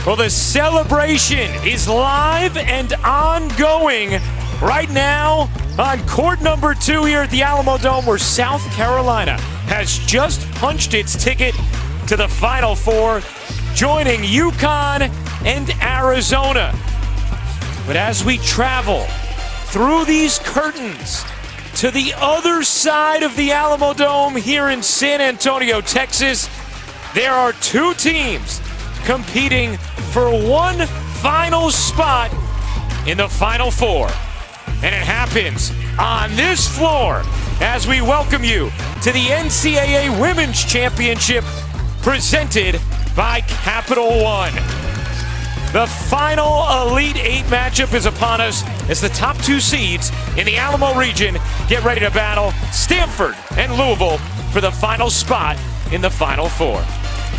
Well, the celebration is live and ongoing right now on court number 2 here at the Alamo Dome, where South Carolina has just punched its ticket to the Final Four, joining UConn and Arizona. But as we travel through these curtains to the other side of the Alamo Dome here in San Antonio, Texas, there are 2 teams competing for one final spot in the Final Four. And it happens on this floor as we welcome you to the NCAA Women's Championship presented by Capital One. The final Elite Eight matchup is upon us as the top 2 seeds in the Alamo region get ready to battle Stanford and Louisville for the final spot in the Final Four.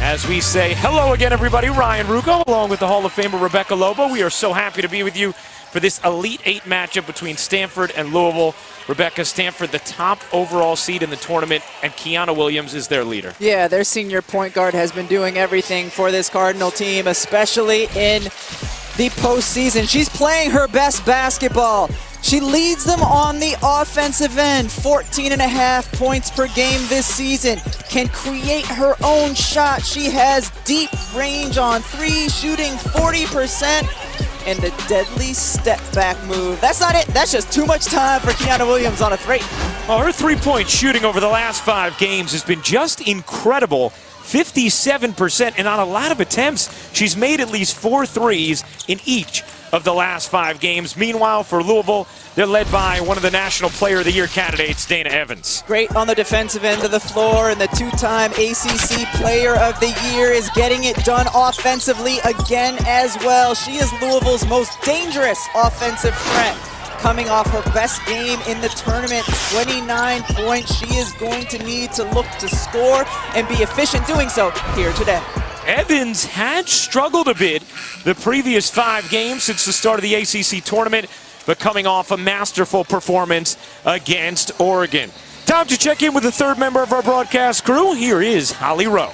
As we say hello again, everybody, Ryan Rucco along with the Hall of Famer Rebecca Lobo. We are so happy to be with you for this Elite Eight matchup between Stanford and Louisville. Rebecca, Stanford, the top overall seed in the tournament, and Kiana Williams is their leader. Yeah, their senior point guard has been doing everything for this Cardinal team, especially in the postseason. She's playing her best basketball. She leads them on the offensive end, 14.5 points per game this season, can create her own shot. She has deep range on 3, shooting 40%, and the deadly step back move. That's not it, that's just too much time for Kiana Williams on a 3. Well, her 3-point shooting over the last 5 games has been just incredible. 57%, and on a lot of attempts, she's made at least 4 threes in each of the last 5 games. Meanwhile, for Louisville, they're led by one of the National Player of the Year candidates, Dana Evans. Great on the defensive end of the floor, and the 2-time ACC Player of the Year is getting it done offensively again as well. She is Louisville's most dangerous offensive threat. Coming off her best game in the tournament, 29 points. She is going to need to look to score and be efficient doing so here today. Evans had struggled a bit the previous 5 games since the start of the ACC tournament, but coming off a masterful performance against Oregon. Time to check in with the 3rd member of our broadcast crew. Here is Holly Rowe.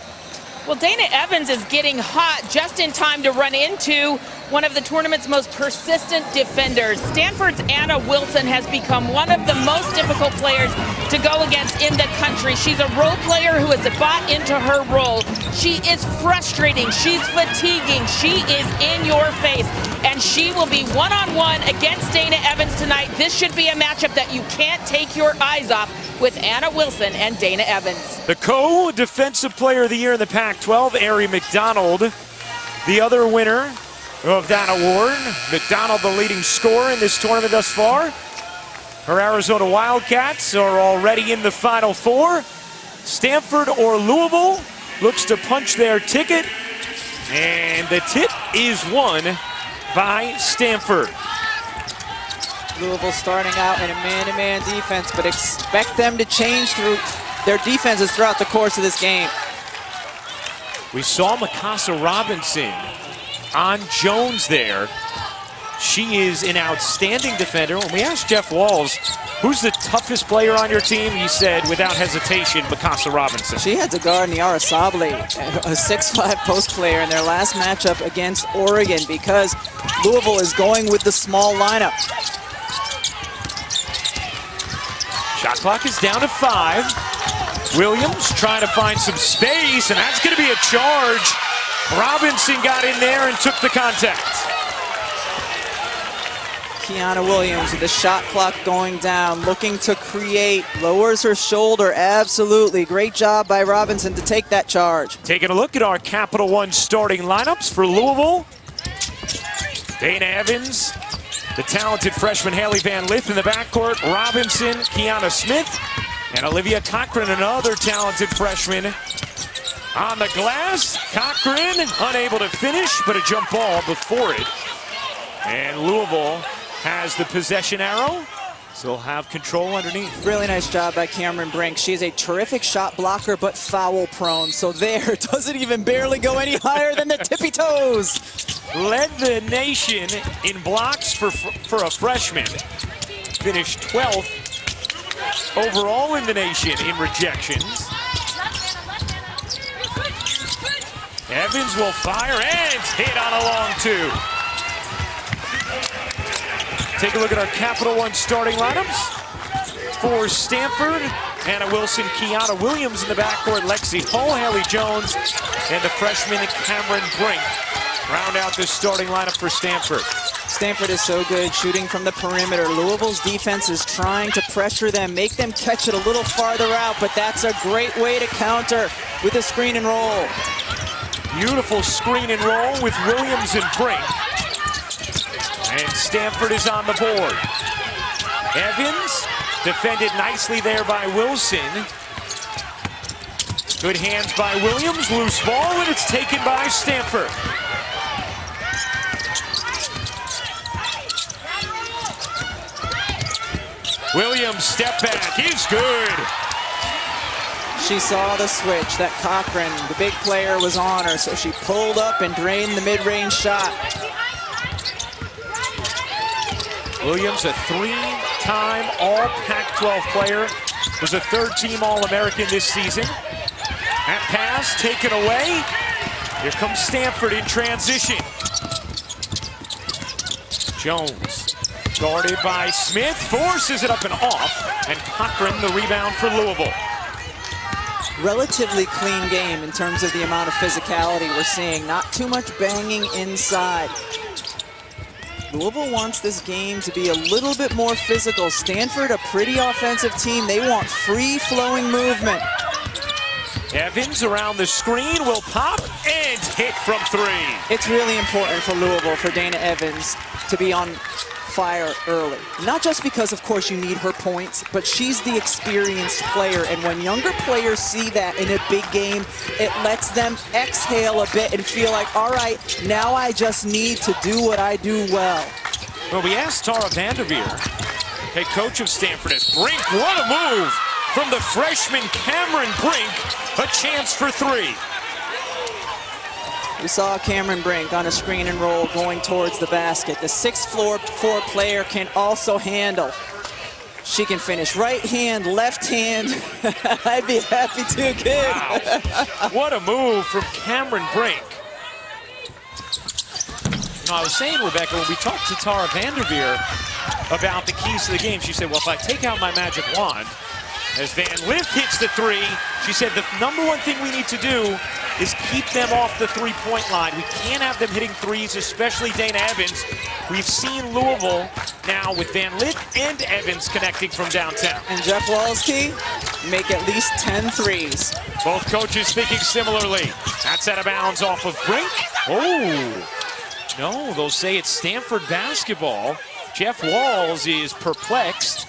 Well, Dana Evans is getting hot just in time to run into one of the tournament's most persistent defenders. Stanford's Anna Wilson has become one of the most difficult players to go against in the country. She's a role player who has bought into her role. She is frustrating, she's fatiguing, she is in your face, and she will be one-on-one against Dana Evans tonight. This should be a matchup that you can't take your eyes off with Anna Wilson and Dana Evans. The co-defensive player of the year in the Pac-12, Ari McDonald, the other winner of that award. McDonald, the leading scorer in this tournament thus far. Her Arizona Wildcats are already in the Final Four. Stanford or Louisville looks to punch their ticket, and the tip is won by Stanford. Louisville starting out in a man-to-man defense, but expect them to change through their defenses throughout the course of this game. We saw Mikasa Robinson on Jones there. She is an outstanding defender. When we asked Jeff Walls, who's the toughest player on your team, he said, without hesitation, Mikasa Robinson. She had to guard Niara Sabli, a 6'5" post player in their last matchup against Oregon, because Louisville is going with the small lineup. Shot clock is down to 5. Williams trying to find some space, and that's going to be a charge. Robinson got in there and took the contact. Kiana Williams with the shot clock going down, looking to create, lowers her shoulder, absolutely. Great job by Robinson to take that charge. Taking a look at our Capital One starting lineups for Louisville. Dana Evans, the talented freshman Haley Van Lith in the backcourt, Robinson, Kiana Smith, and Olivia Cochran, another talented freshman. On the glass, Cochran unable to finish, but a jump ball before it. And Louisville has the possession arrow, so they'll have control underneath. Really nice job by Cameron Brink. She's a terrific shot blocker, but foul prone. So there, doesn't even barely go any higher than the tippy toes. Led the nation in blocks for a freshman. Finished 12th overall in the nation in rejections. Evans will fire and hit on a long two. Take a look at our Capital One starting lineups. For Stanford, Anna Wilson, Kiana Williams in the backcourt, Lexi Hull, Haley Jones, and the freshman Cameron Brink round out the starting lineup for Stanford. Stanford is so good shooting from the perimeter. Louisville's defense is trying to pressure them, make them catch it a little farther out, but that's a great way to counter with a screen and roll. Beautiful screen and roll with Williams and Brink. And Stanford is on the board. Evans defended nicely there by Wilson. Good hands by Williams, loose ball, and it's taken by Stanford. Williams step back, he's good. She saw the switch that Cochran, the big player, was on her, so she pulled up and drained the mid-range shot. Williams, a three-time All-Pac-12 player, was a third-team All-American this season. That pass taken away. Here comes Stanford in transition. Jones, guarded by Smith, forces it up and off, and Cochran the rebound for Louisville. Relatively clean game in terms of the amount of physicality we're seeing. Not too much banging inside. Louisville wants this game to be a little bit more physical. Stanford, a pretty offensive team. They want free-flowing movement. Evans around the screen will pop and hit from three. It's really important for Louisville, for Dana Evans, to be on fire early. Not just because, of course, you need her points, but she's the experienced player. And when younger players see that in a big game, it lets them exhale a bit and feel like, all right, now I just need to do what I do well. Well, we asked Tara Vanderveer, head coach of Stanford, as Brink, what a move from the freshman Cameron Brink, a chance for three. We saw Cameron Brink on a screen and roll going towards the basket. The 6'4" player can also handle. She can finish right hand, left hand. I'd be happy to, kid. Wow. What a move from Cameron Brink. You know, I was saying, Rebecca, when we talked to Tara Vanderveer about the keys to the game, she said, well, if I take out my magic wand, as Van Lith hits the three, she said the number one thing we need to do is keep them off the three-point line. We can't have them hitting threes, especially Dana Evans. We've seen Louisville now with Van Lith and Evans connecting from downtown. And Jeff Walski make at least 10 threes. Both coaches thinking similarly. That's out of bounds off of Brink. Oh, no, they'll say it's Stanford basketball. Jeff Walls is perplexed.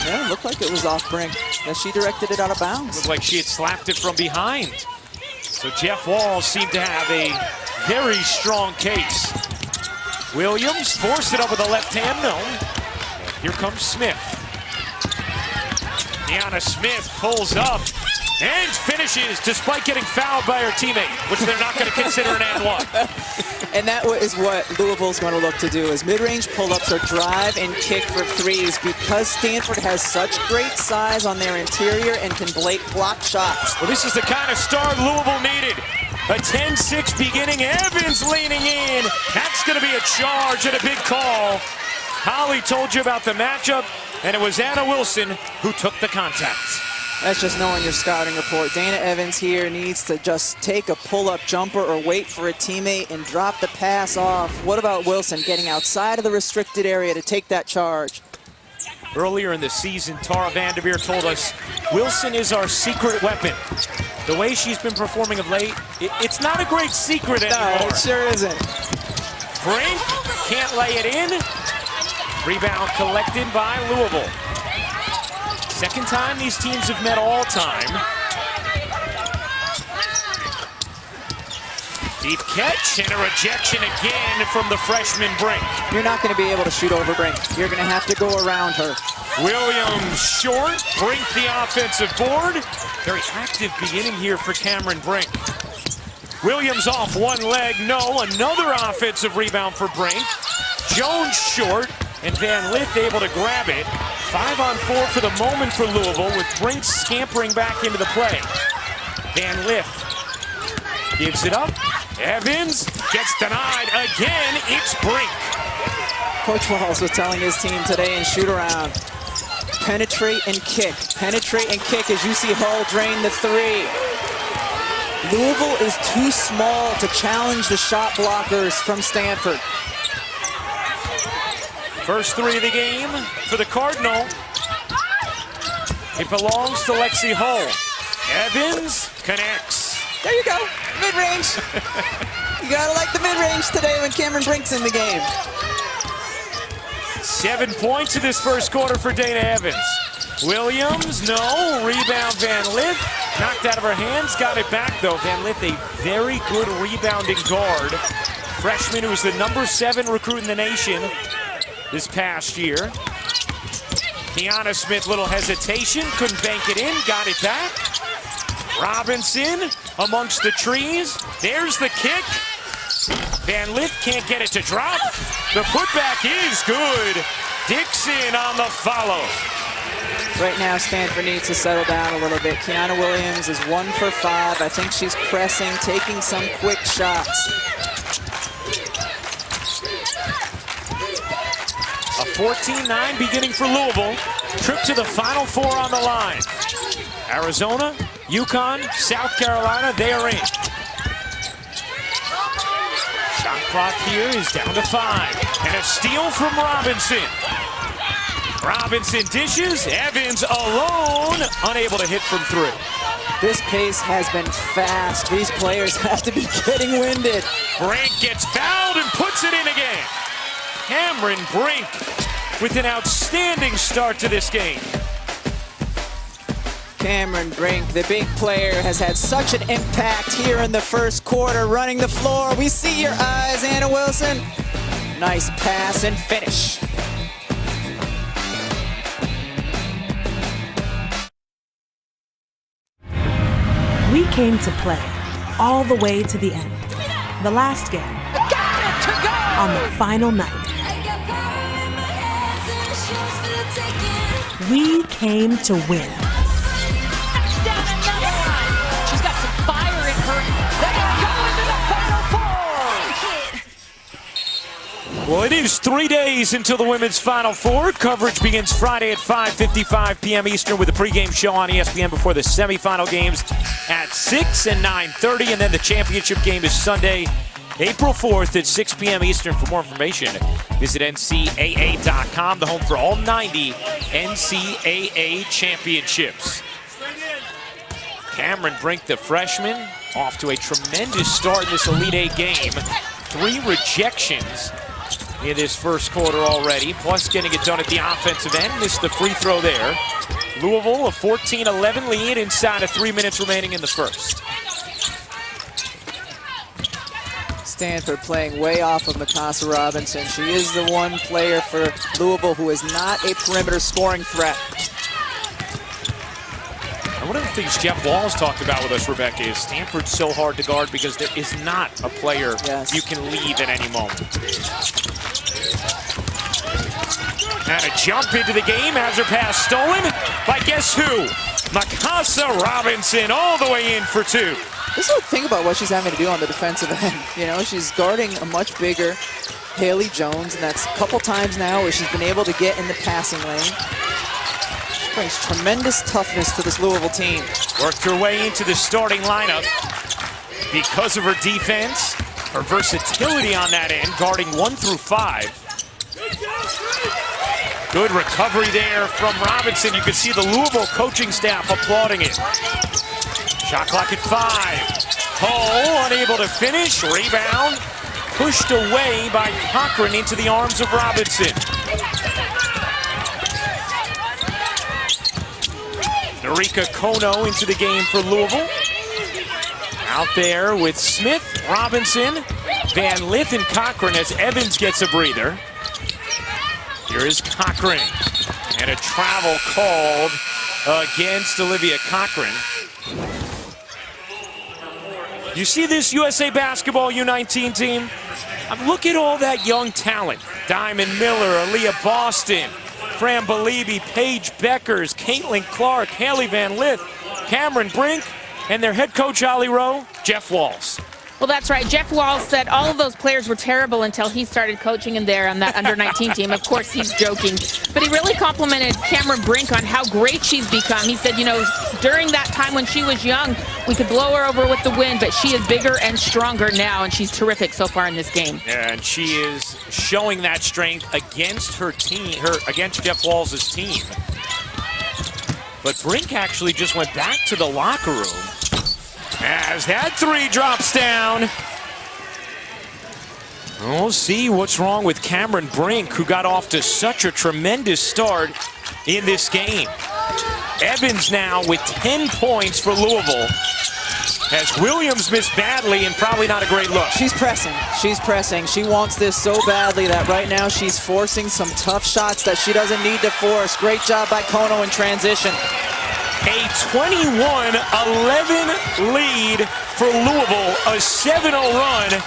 Yeah, it looked like it was off Brink. That she directed it out of bounds. Looked like she had slapped it from behind. So Jeff Walls seemed to have a very strong case. Williams forced it up with the left hand, no. Here comes Smith. Deanna Smith pulls up and finishes despite getting fouled by her teammate, which they're not going to consider an and one. And that is what Louisville's going to look to do, is mid-range pull-ups or drive and kick for threes, because Stanford has such great size on their interior and can block shots. Well, this is the kind of start Louisville needed. A 10-6 beginning, Evans leaning in. That's going to be a charge and a big call. Holly told you about the matchup, and it was Anna Wilson who took the contact. That's just knowing your scouting report. Dana Evans here needs to just take a pull-up jumper or wait for a teammate and drop the pass off. What about Wilson getting outside of the restricted area to take that charge? Earlier in the season, Tara Vanderveer told us Wilson is our secret weapon. The way she's been performing of late, it's not a great secret anymore. No, it sure isn't. Brink can't lay it in. Rebound collected by Louisville. Second time these teams have met all time. Deep catch and a rejection again from the freshman Brink. You're not going to be able to shoot over Brink. You're going to have to go around her. Williams short, Brink the offensive board. Very active beginning here for Cameron Brink. Williams off one leg, no, another offensive rebound for Brink. Jones short, and Van Lith able to grab it. 5-on-4 for the moment for Louisville, with Brink scampering back into the play. Van Lith gives it up. Evans gets denied again. It's Brink. Coach Walls was telling his team today in shoot around, penetrate and kick. Penetrate and kick as you see Hull drain the three. Louisville is too small to challenge the shot blockers from Stanford. First three of the game for the Cardinal. It belongs to Lexi Hull. Evans connects. There you go, mid-range. You gotta like the mid-range today when Cameron Brink's in the game. 7 points in this first quarter for Dana Evans. Williams, no. Rebound, Van Lith. Knocked out of her hands, got it back though. Van Lith, a very good rebounding guard. Freshman who was the #7 recruit in the nation this past year. Kiana Smith, little hesitation, couldn't bank it in, got it back. Robinson amongst the trees. There's the kick. Van Lith can't get it to drop. The putback is good. Dixon on the follow. Right now, Stanford needs to settle down a little bit. Kiana Williams is 1 for 5. I think she's pressing, taking some quick shots. A 14-9 beginning for Louisville. Trip to the Final Four on the line. Arizona, UConn, South Carolina, they are in. Shot clock here is down to 5. And a steal from Robinson. Robinson dishes, Evans alone, unable to hit from 3. This pace has been fast. These players have to be getting winded. Brink gets fouled and puts it in again. Cameron Brink with an outstanding start to this game. Cameron Brink, the big player, has had such an impact here in the first quarter, running the floor. We see your eyes, Anna Wilson. Nice pass and finish. We came to play all the way to the end. The last game. On the final night. We came to win. Down another one. She's got some fire in her. They go into the Final Four. Well, it is 3 days until the women's Final Four. Coverage begins Friday at 5:55 p.m. Eastern with a pregame show on ESPN before the semifinal games at 6 and 9:30. And then the championship game is Sunday, April 4th at 6 p.m. Eastern. For more information, visit NCAA.com, the home for all 90 NCAA championships. Cameron Brink, the freshman, off to a tremendous start in this Elite Eight game. 3 rejections in this first quarter already, plus getting it done at the offensive end. Missed the free throw there. Louisville, a 14-11 lead inside of 3 minutes remaining in the first. Stanford playing way off of Mikasa Robinson. She is the one player for Louisville who is not a perimeter scoring threat. And one of the things Jeff Walls talked about with us, Rebecca, is Stanford's so hard to guard because there is not a player you can leave at any moment. And a jump into the game, has her pass stolen by guess who? Mikasa Robinson all the way in for 2. This is the thing about what she's having to do on the defensive end. You know, she's guarding a much bigger Haley Jones, and that's a couple times now where she's been able to get in the passing lane. She brings tremendous toughness to this Louisville team. Worked her way into the starting lineup because of her defense, her versatility on that end, guarding 1 through 5. Good recovery there from Robinson. You can see the Louisville coaching staff applauding it. Shot clock at 5. Hull unable to finish. Rebound pushed away by Cochran into the arms of Robinson. Narika Kono into the game for Louisville. Out there with Smith, Robinson, Van Lith, and Cochran as Evans gets a breather. Here is Cochran. And a travel called against Olivia Cochran. You see this USA Basketball U19 team? Look at all that young talent. Diamond Miller, Aaliyah Boston, Fran Beliebe, Paige Beckers, Caitlin Clark, Haley Van Lith, Cameron Brink, and their head coach, Ollie Rowe, Jeff Walls. Well, that's right. Jeff Walls said all of those players were terrible until he started coaching in there on that under-19 team. Of course, he's joking. But he really complimented Cameron Brink on how great she's become. He said, you know, during that time when she was young, we could blow her over with the wind, but she is bigger and stronger now, and she's terrific so far in this game. And she is showing that strength against her team, against Jeff Walls' team. But Brink actually just went back to the locker room as that three drops down. We'll see what's wrong with Cameron Brink, who got off to such a tremendous start in this game. Evans now with 10 points for Louisville, as Williams missed badly and probably not a great look. She's pressing. She's pressing. She wants this so badly that right now she's forcing some tough shots that she doesn't need to force. Great job by Kono in transition. A 21-11 lead for Louisville, a 7-0 run.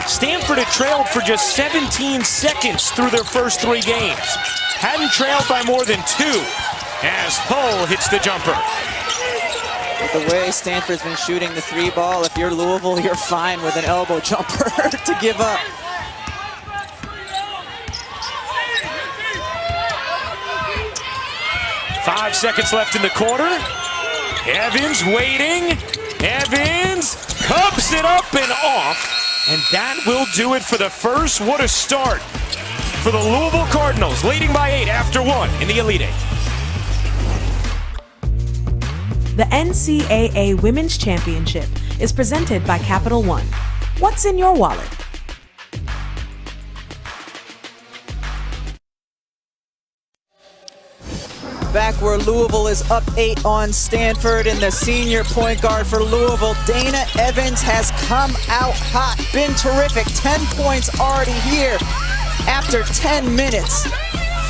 Stanford had trailed for just 17 seconds through their first 3 games. Hadn't trailed by more than 2 as Hull hits the jumper. With the way Stanford's been shooting the 3 ball, if you're Louisville, you're fine with an elbow jumper to give up. Five seconds left in the quarter. Evans waiting. Evans cups it up and off. And that will do it for the first. What a start for the Louisville Cardinals, leading by 8 after 1 in the Elite Eight. The NCAA Women's Championship is presented by Capital One. What's in your wallet? Back where Louisville is up 8 on Stanford, and the senior point guard for Louisville, Dana Evans, has come out hot. Been terrific. 10 points already here after 10 minutes.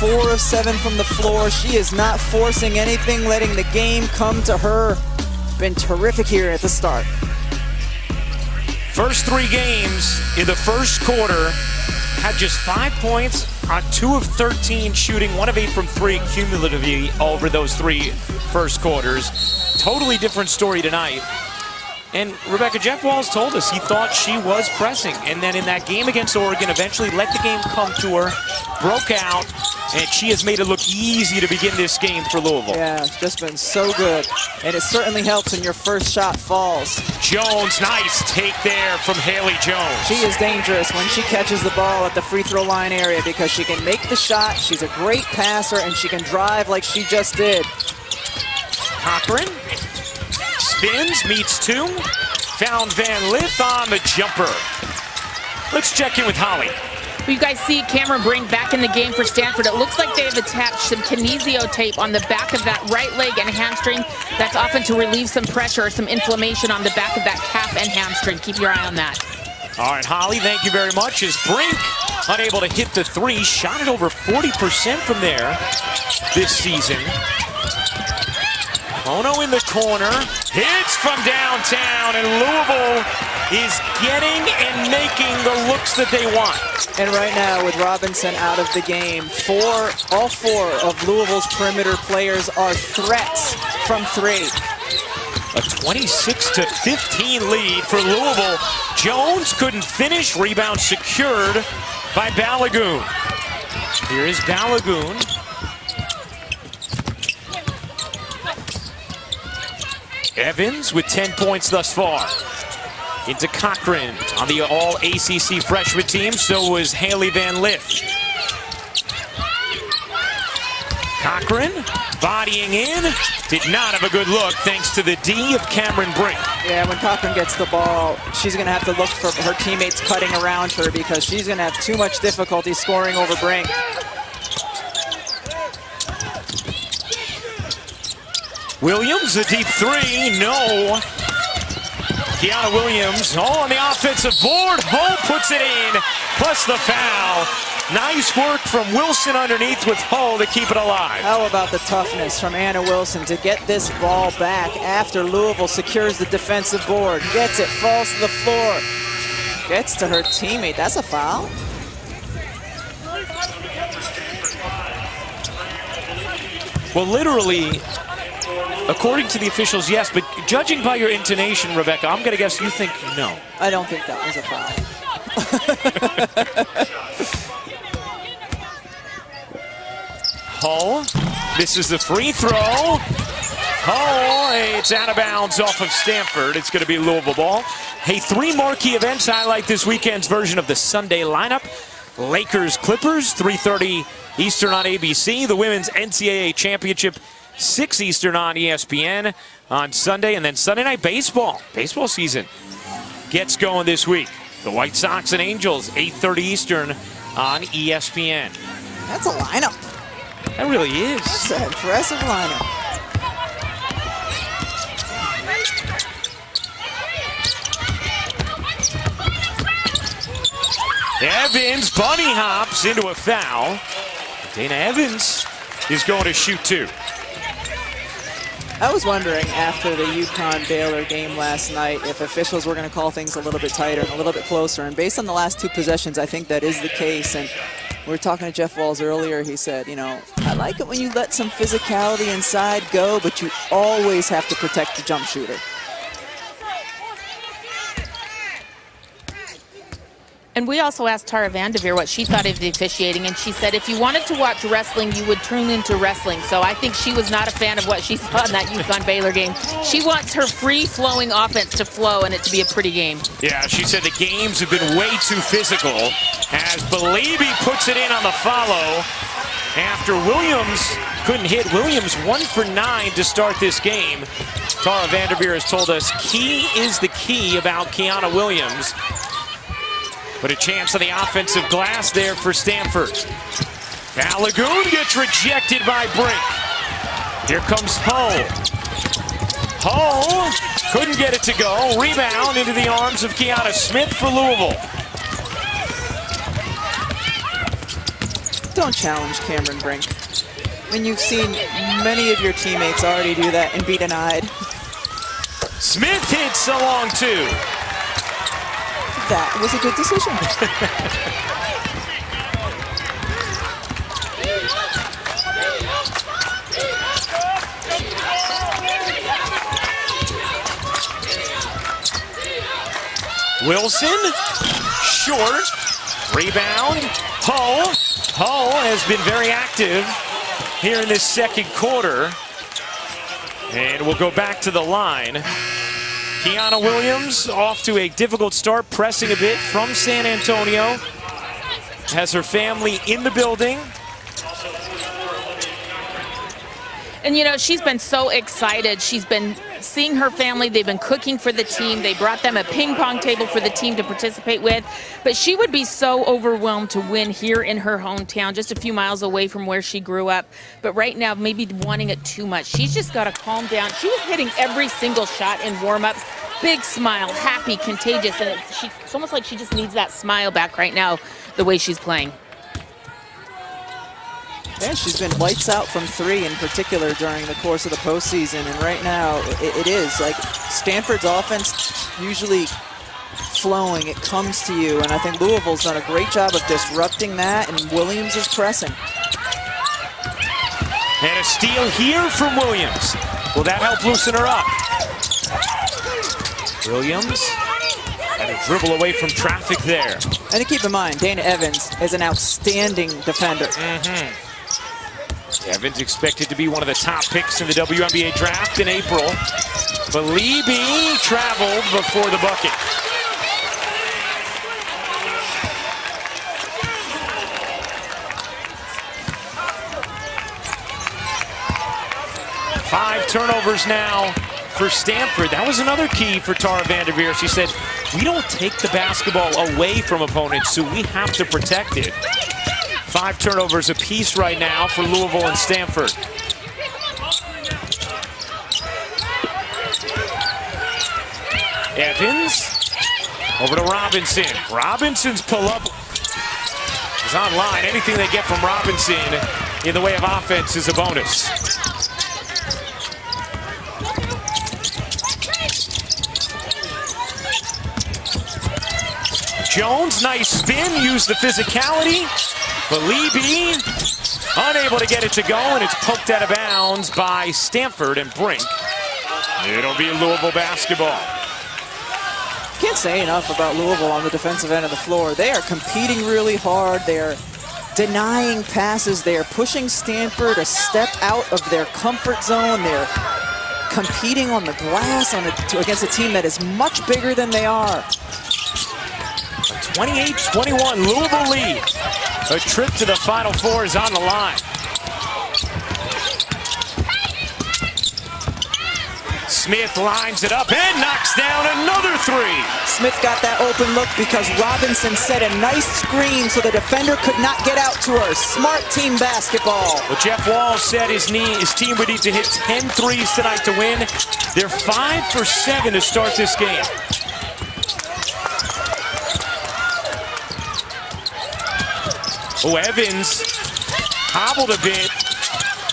4 of 7 from the floor. She is not forcing anything, letting the game come to her. Been terrific here at the start. First 3 games in the first quarter, had just 5 points on 2 of 13 shooting, 1 of 8 from 3 cumulatively over those 3 first quarters. Totally different story tonight. And Rebecca, Jeff Walls told us he thought she was pressing, and then in that game against Oregon, eventually let the game come to her, broke out, and she has made it look easy to begin this game for Louisville. Yeah, it's just been so good, and it certainly helps when your first shot falls. Jones, nice take there from Haley Jones. She is dangerous when she catches the ball at the free throw line area because she can make the shot, she's a great passer, and she can drive like she just did. Cochran spins, meets 2, found Van Lith on the jumper. Let's check in with Holly. You guys see Cameron Brink back in the game for Stanford. It looks like they've attached some kinesio tape on the back of that right leg and hamstring. That's often to relieve some pressure or some inflammation on the back of that calf and hamstring. Keep your eye on that. All right, Holly, thank you very much. As Brink unable to hit the 3, shot it over 40% from there this season. Ono in the corner, hits from downtown, and Louisville is getting and making the looks that they want. And right now, with Robinson out of the game, all four of Louisville's perimeter players are threats from 3. A 26-15 lead for Louisville. Jones couldn't finish, rebound secured by Balagoon. Here is Balagoon. Evans with 10 points thus far. Into Cochran on the all-ACC freshman team. So was Haley Van Lith. Cochran bodying in. Did not have a good look thanks to the D of Cameron Brink. Yeah, when Cochran gets the ball, she's going to have to look for her teammates cutting around her because she's going to have too much difficulty scoring over Brink. Williams, a deep 3, no. Kiana Williams, all on the offensive board. Hull puts it in, plus the foul. Nice work from Wilson underneath with Hull to keep it alive. How about the toughness from Anna Wilson to get this ball back after Louisville secures the defensive board. Gets it, falls to the floor. Gets to her teammate. That's a foul. Well, literally, according to the officials, yes, but judging by your intonation, Rebecca, I'm going to guess you think no. I don't think that was a foul. Hull misses the free throw. Hull, it's out of bounds off of Stanford. It's going to be Louisville ball. Hey, 3 marquee events highlight this weekend's version of the Sunday lineup. Lakers-Clippers, 3:30 Eastern on ABC. The Women's NCAA Championship, 6 Eastern on ESPN on Sunday. And then Sunday Night Baseball. Baseball season gets going this week. The White Sox and Angels, 8:30 Eastern on ESPN. That's a lineup. That really is. That's an impressive lineup. Evans bunny hops into a foul. Dana Evans is going to shoot 2. I was wondering after the UConn-Baylor game last night if officials were going to call things a little bit tighter and a little bit closer. And based on the last 2 possessions, I think that is the case. And we were talking to Jeff Walls earlier. He said, you know, I like it when you let some physicality inside go, but you always have to protect the jump shooter. And we also asked Tara Vanderveer what she thought of the officiating, and she said if you wanted to watch wrestling, you would tune into wrestling. So I think she was not a fan of what she saw in that UConn-Baylor game. She wants her free-flowing offense to flow and it to be a pretty game. Yeah, she said the games have been way too physical as Beliebe puts it in on the follow after Williams couldn't hit. Williams 1 for 9 to start this game. Tara Vanderveer has told us key is the key about Kiana Williams. But a chance on the offensive glass there for Stanford. Balagoon gets rejected by Brink. Here comes Hull. Hull couldn't get it to go. Rebound into the arms of Kiana Smith for Louisville. Don't challenge Cameron Brink. I mean, you've seen many of your teammates already do that and be denied. Smith hits a long 2. That was a good decision. Wilson, short, rebound, Hull. Hull has been very active here in this second quarter. And we'll go back to the line. Kiana Williams off to a difficult start, pressing a bit from San Antonio. Has her family in the building. And you know, she's been so excited. She's been seeing her family. They've been cooking for the team. They brought them a ping pong table for the team to participate with. But she would be so overwhelmed to win here in her hometown, just a few miles away from where she grew up. But right now, maybe wanting it too much. She's just got to calm down. She was hitting every single shot in warm-ups. Big smile, happy, contagious. And it's almost like she just needs that smile back right now, the way she's playing. Yeah, she's been lights out from 3 in particular during the course of the postseason, and right now it is like Stanford's offense usually flowing. It comes to you, and I think Louisville's done a great job of disrupting that, and Williams is pressing. And a steal here from Williams. Will that help loosen her up? Williams had a dribble away from traffic there. And to keep in mind, Dana Evans is an outstanding defender. Evans expected to be one of the top picks in the WNBA draft in April. Beliebe traveled before the bucket. Five turnovers now for Stanford. That was another key for Tara Vanderveer. She said, we don't take the basketball away from opponents, so we have to protect it. 5 turnovers apiece right now for Louisville and Stanford. Evans over to Robinson. Robinson's pull-up is online. Anything they get from Robinson in the way of offense is a bonus. Jones, nice spin, used the physicality. Beliebe Unable to get it to go, and it's poked out of bounds by Stanford and Brink. It'll be Louisville basketball. Can't say enough about Louisville on the defensive end of the floor. They are competing really hard. They're denying passes. They are pushing Stanford a step out of their comfort zone. They're competing on the glass against a team that is much bigger than they are. 28-21, Louisville lead. A trip to the Final Four is on the line. Smith lines it up and knocks down another three. Smith got that open look because Robinson set a nice screen so the defender could not get out to her. Smart team basketball. Well, Jeff Walls said his team would need to hit 10 threes tonight to win. They're 5 for 7 to start this game. Oh, Evans hobbled a bit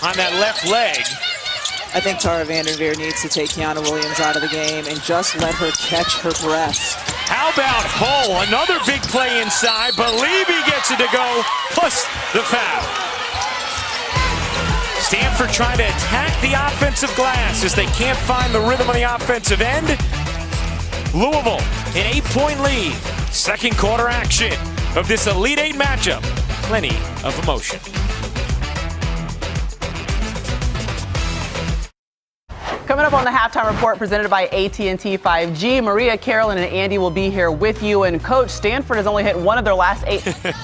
on that left leg. I think Tara Vanderveer needs to take Kiana Williams out of the game and just let her catch her breath. How about Hull? Another big play inside. Believy gets it to go, plus the foul. Stanford trying to attack the offensive glass as they can't find the rhythm on the offensive end. Louisville, an 8-point lead. Second quarter action of this Elite Eight matchup. Plenty of emotion. Coming up on the halftime report presented by AT&T 5G, Maria, Carolyn, and Andy will be here with you. And Coach, Stanford has only hit one of their last 8.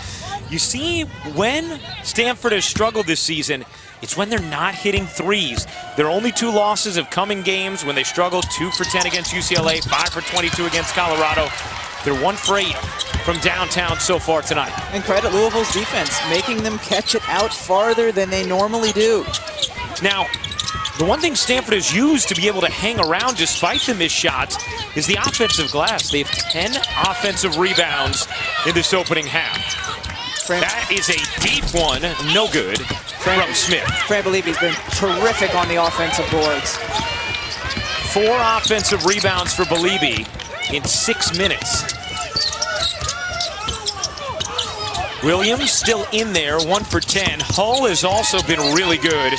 You see, when Stanford has struggled this season, it's when they're not hitting threes. Their only 2 losses have come in games when they struggled. 2 for 10 against UCLA, 5 for 22 against Colorado. They're 1 for 8 from downtown so far tonight. And credit Louisville's defense, making them catch it out farther than they normally do. Now, the one thing Stanford has used to be able to hang around despite the missed shots is the offensive glass. They have 10 offensive rebounds in this opening half. That is a deep one, no good, from Smith. Fran Believey's been terrific on the offensive boards. 4 offensive rebounds for Believey in 6 minutes. Williams still in there, 1 for 10. Hull has also been really good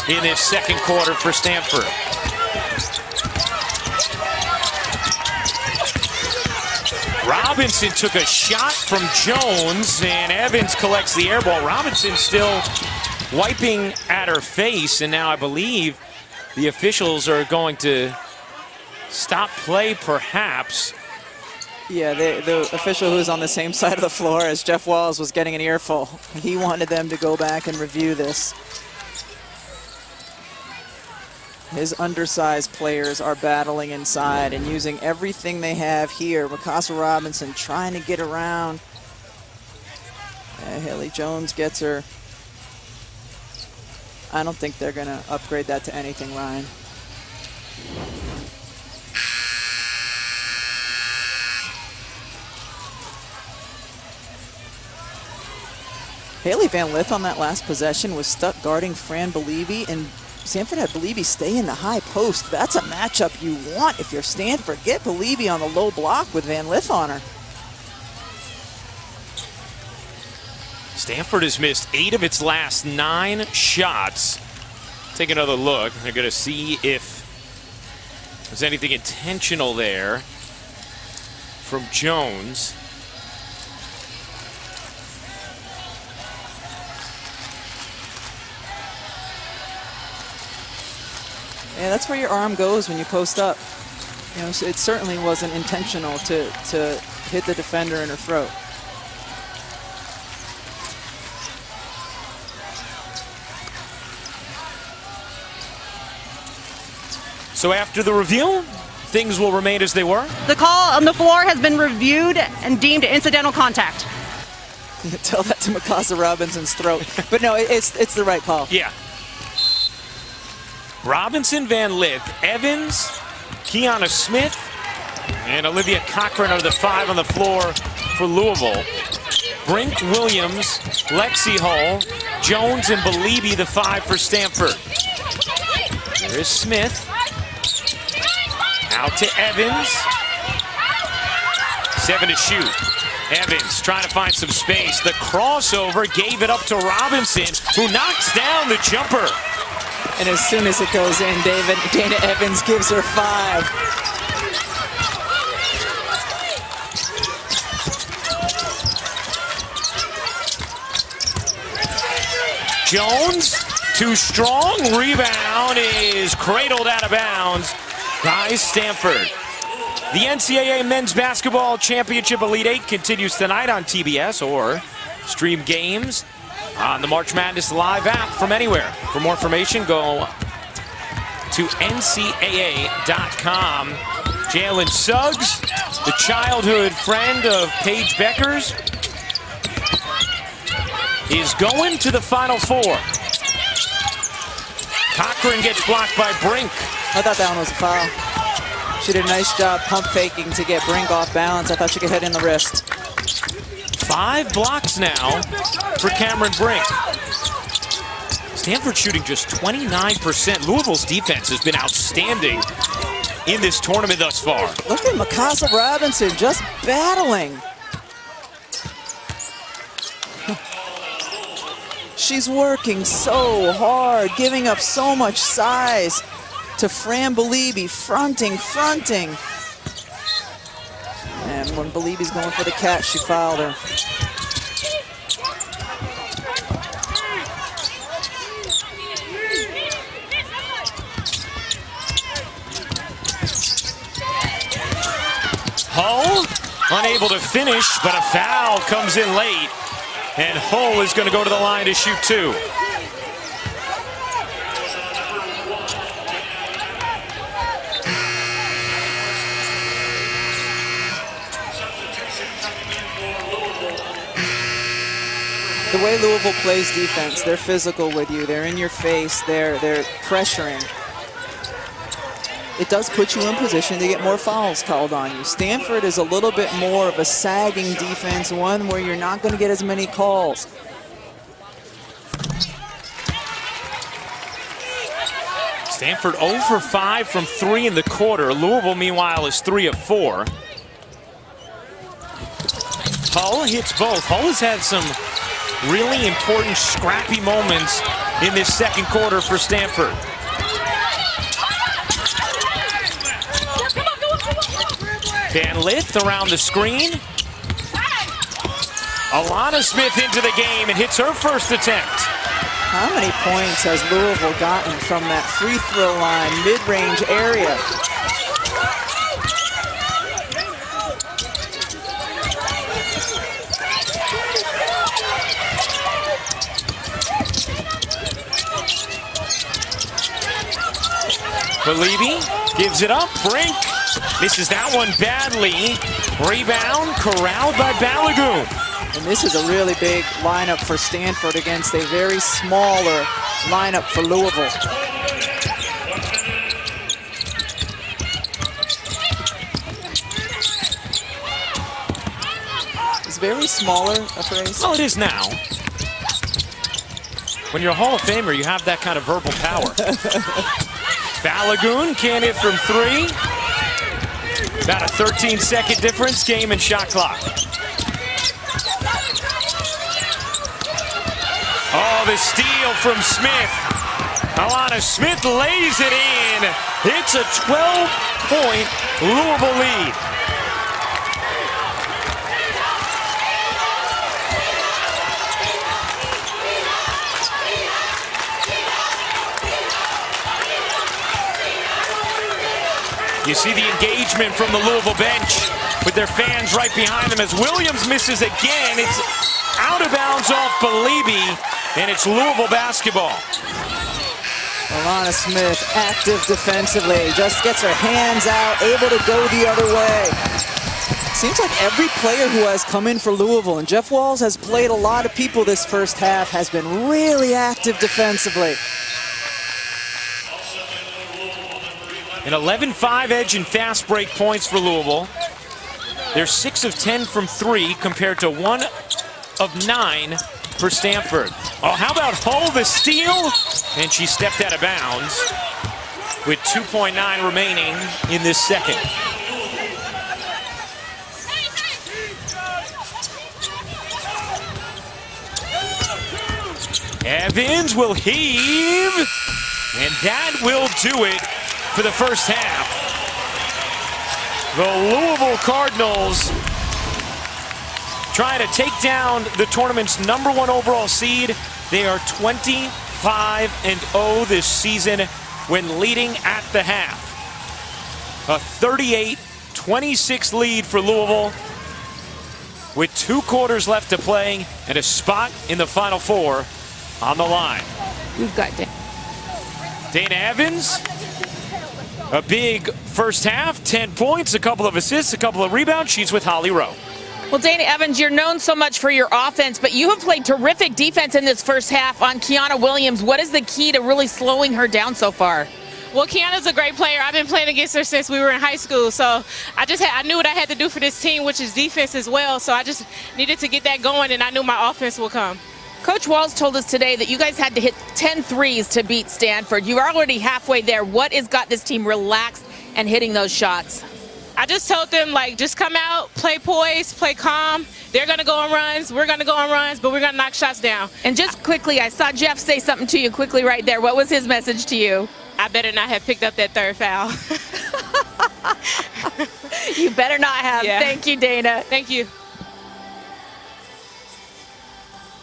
in this second quarter for Stanford. Robinson took a shot from Jones, and Evans collects the air ball. Robinson still wiping at her face, and now I believe the officials are going to stop play, perhaps. Yeah, the official who's on the same side of the floor as Jeff Walls was getting an earful. He wanted them to go back and review this. His undersized players are battling inside and using everything they have here. Mikasa Robinson trying to get around. Haley Jones gets her. I don't think they're going to upgrade that to anything, Ryan. Haley Van Lith on that last possession was stuck guarding Fran Believey, and Stanford had Believey stay in the high post. That's a matchup you want if you're Stanford. Get Believey on the low block with Van Lith on her. Stanford has missed 8 of its last 9 shots. Take another look. They're going to see if there's anything intentional there from Jones. Yeah, that's where your arm goes when you post up. You know, so it certainly wasn't intentional to hit the defender in her throat. So after the review, things will remain as they were? The call on the floor has been reviewed and deemed incidental contact. Tell that to Mikasa Robinson's throat. But no, it's the right call. Yeah. Robinson, Van Lith, Evans, Kiana Smith, and Olivia Cochran are the 5 on the floor for Louisville. Brink, Williams, Lexi Hull, Jones, and Believey, the 5 for Stanford. There is Smith. Out to Evans. 7 to shoot. Evans trying to find some space. The crossover gave it up to Robinson, who knocks down the jumper. And as soon as it goes in, Dana Evans gives her 5. Jones, too strong. Rebound is cradled out of bounds by Stanford. The NCAA Men's Basketball Championship Elite Eight continues tonight on TBS, or stream games on the March Madness Live app from anywhere. For more information, go to ncaa.com. Jalen Suggs, the childhood friend of Paige Becker's, is going to the Final Four. Cochran gets blocked by Brink. I thought that one was a foul. She did a nice job pump faking to get Brink off balance. I thought she could hit in the wrist. 5 blocks now for Cameron Brink. Stanford shooting just 29%. Louisville's defense has been outstanding in this tournament thus far. Look at Mikasa Robinson just battling. She's working so hard, giving up so much size to Fran Belibi, fronting. And when Belibi's going for the catch, she fouled her. Hull unable to finish, but a foul comes in late. And Hull is going to go to the line to shoot 2. The way Louisville plays defense, they're physical with you. They're in your face. They're pressuring. It does put you in position to get more fouls called on you. Stanford is a little bit more of a sagging defense, one where you're not going to get as many calls. Stanford 0 for 5 from 3 in the quarter. Louisville, meanwhile, is 3 of 4. Hull hits both. Hull has had some really important scrappy moments in this second quarter for Stanford. Van Lith around the screen. Alana Smith into the game and hits her first attempt. How many points has Louisville gotten from that free throw line, mid-range area? Belibi gives it up. Brink misses that one badly. Rebound corralled by Balagoon. And this is a really big lineup for Stanford against a very smaller lineup for Louisville. Is very smaller a phrase? Well, it is now. When you're a Hall of Famer, you have that kind of verbal power. Balagoon can't hit from 3. About a 13-second difference, game and shot clock. Oh, the steal from Smith. Alana Smith lays it in. It's a 12-point Louisville lead. You see the engagement from the Louisville bench with their fans right behind them as Williams misses again. It's out of bounds off Belibi, and it's Louisville basketball. Alana Smith, active defensively, just gets her hands out, able to go the other way. Seems like every player who has come in for Louisville, and Jeff Walz has played a lot of people this first half, has been really active defensively. An 11-5 edge in fast break points for Louisville. They're 6 of 10 from 3 compared to 1 of 9 for Stanford. Oh, how about Hull, the steal? And she stepped out of bounds with 2.9 remaining in this second. Evans will heave, and that will do it for the first half. The Louisville Cardinals trying to take down the tournament's #1 overall seed. They are 25-0 this season when leading at the half. A 38-26 lead for Louisville with 2 quarters left to play and a spot in the Final Four on the line. We've got Dana Evans, a big first half, 10 points, a couple of assists, a couple of rebounds. She's with Holly Rowe. Well, Dana Evans, you're known so much for your offense, but you have played terrific defense in this first half on Kiana Williams. What is the key to really slowing her down so far? Well, Kiana's a great player. I've been playing against her since we were in high school, so I knew what I had to do for this team, which is defense as well, so I just needed to get that going, and I knew my offense will come. Coach Walls told us today that you guys had to hit 10 threes to beat Stanford. You're already halfway there. What has got this team relaxed and hitting those shots? I just told them, just come out, play poised, play calm. They're going to go on runs. We're going to go on runs, but we're going to knock shots down. And just quickly, I saw Jeff say something to you quickly right there. What was his message to you? I better not have picked up that third foul. You better not have. Yeah. Thank you, Dana. Thank you.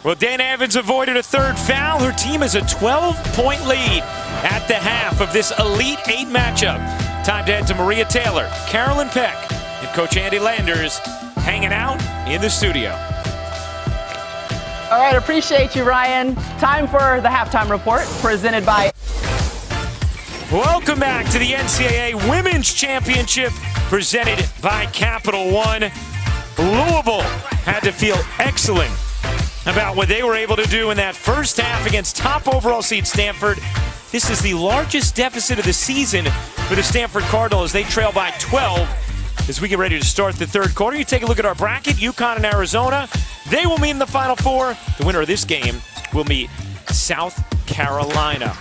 Well, Dana Evans avoided a third foul. Her team is a 12-point lead at the half of this Elite 8 matchup. Time to head to Maria Taylor, Carolyn Peck, and Coach Andy Landers hanging out in the studio. All right, appreciate you, Ryan. Time for the halftime report presented by... Welcome back to the NCAA Women's Championship presented by Capital One. Louisville had to feel excellent about what they were able to do in that first half against top overall seed Stanford. This is the largest deficit of the season for the Stanford Cardinals as they trail by 12 as we get ready to start the third quarter. You take a look at our bracket, UConn and Arizona. They will meet in the Final Four. The winner of this game will meet South Carolina.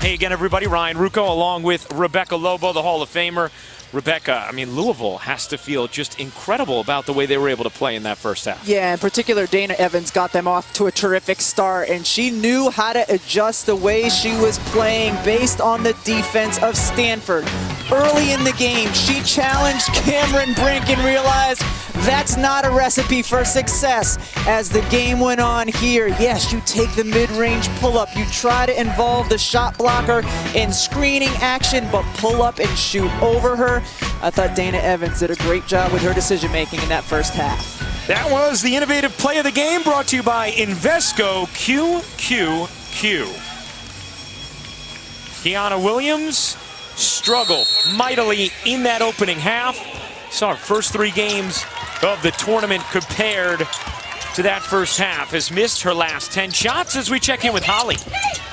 Hey again, everybody. Ryan Rucco along with Rebecca Lobo, the Hall of Famer. Rebecca, Louisville has to feel just incredible about the way they were able to play in that first half. Yeah, in particular, Dana Evans got them off to a terrific start, and she knew how to adjust the way she was playing based on the defense of Stanford. Early in the game, she challenged Cameron Brink and realized that's not a recipe for success. As the game went on here, yes, you take the mid-range pull-up. You try to involve the shot blocker in screening action, but pull up and shoot over her. I thought Dana Evans did a great job with her decision-making in that first half. That was the innovative play of the game brought to you by Invesco QQQ. Kiana Williams struggled mightily in that opening half. Saw her first 3 games of the tournament compared to that first half. Has missed her last 10 shots as we check in with Holly.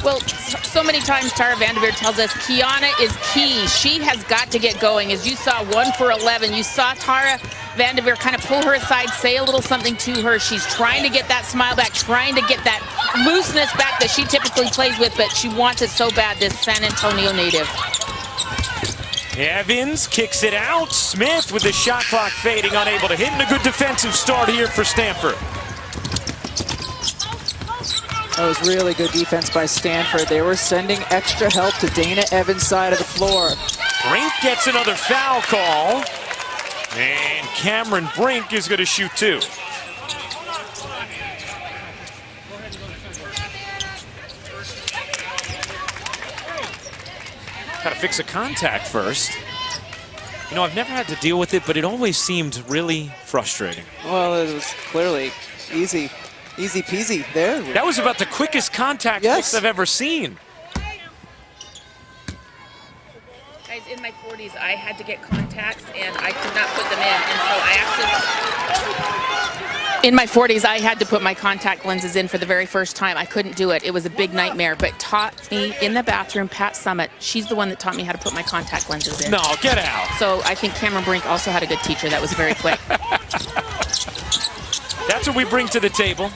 Well, so many times Tara Vanderveer tells us Kiana is key. She has got to get going. As you saw, 1 for 11. You saw Tara Vanderveer kind of pull her aside, say a little something to her. She's trying to get that smile back, trying to get that looseness back that she typically plays with, but she wants it so bad, this San Antonio native. Evans kicks it out. Smith with the shot clock fading, unable to hit, and a good defensive start here for Stanford. That was really good defense by Stanford. They were sending extra help to Dana Evans' side of the floor. Brink gets another foul call, and Cameron Brink is going to shoot 2. Got to fix a contact first. You know, I've never had to deal with it, but it always seemed really frustrating. Well, it was clearly easy peasy there. That was about the quickest contact fix I've ever seen. Guys, in my 40s, I had to get contacts, and I could not put them in. And so I actually, in my 40s, I had to put my contact lenses in for the very first time. I couldn't do it. It was a big nightmare, but taught me in the bathroom, Pat Summit, she's the one that taught me how to put my contact lenses in. No, get out. So I think Cameron Brink also had a good teacher. That was very quick. That's what we bring to the table.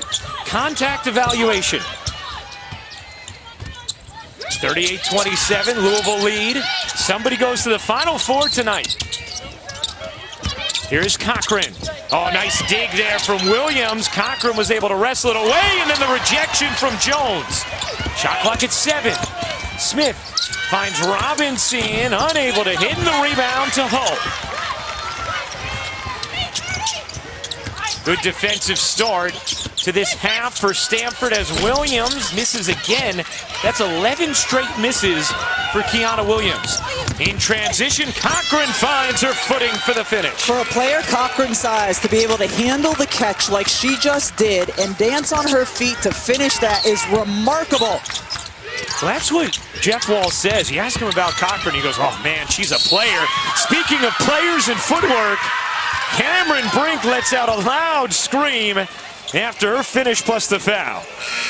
Contact evaluation. 38-27, Louisville lead. Somebody goes to the Final Four tonight. Here's Cochran. Oh, nice dig there from Williams. Cochran was able to wrestle it away, and then the rejection from Jones. Shot clock at 7. Smith finds Robinson, unable to hit, and the rebound to Hull. Good defensive start to this half for Stanford as Williams misses again. That's 11 straight misses for Kiana Williams. In transition, Cochran finds her footing for the finish. For a player Cochran's size to be able to handle the catch like she just did and dance on her feet to finish that is remarkable. Well, that's what Jeff Wall says. You ask him about Cochran, he goes, oh man, she's a player. Speaking of players and footwork, Cameron Brink lets out a loud scream after her finish plus the foul.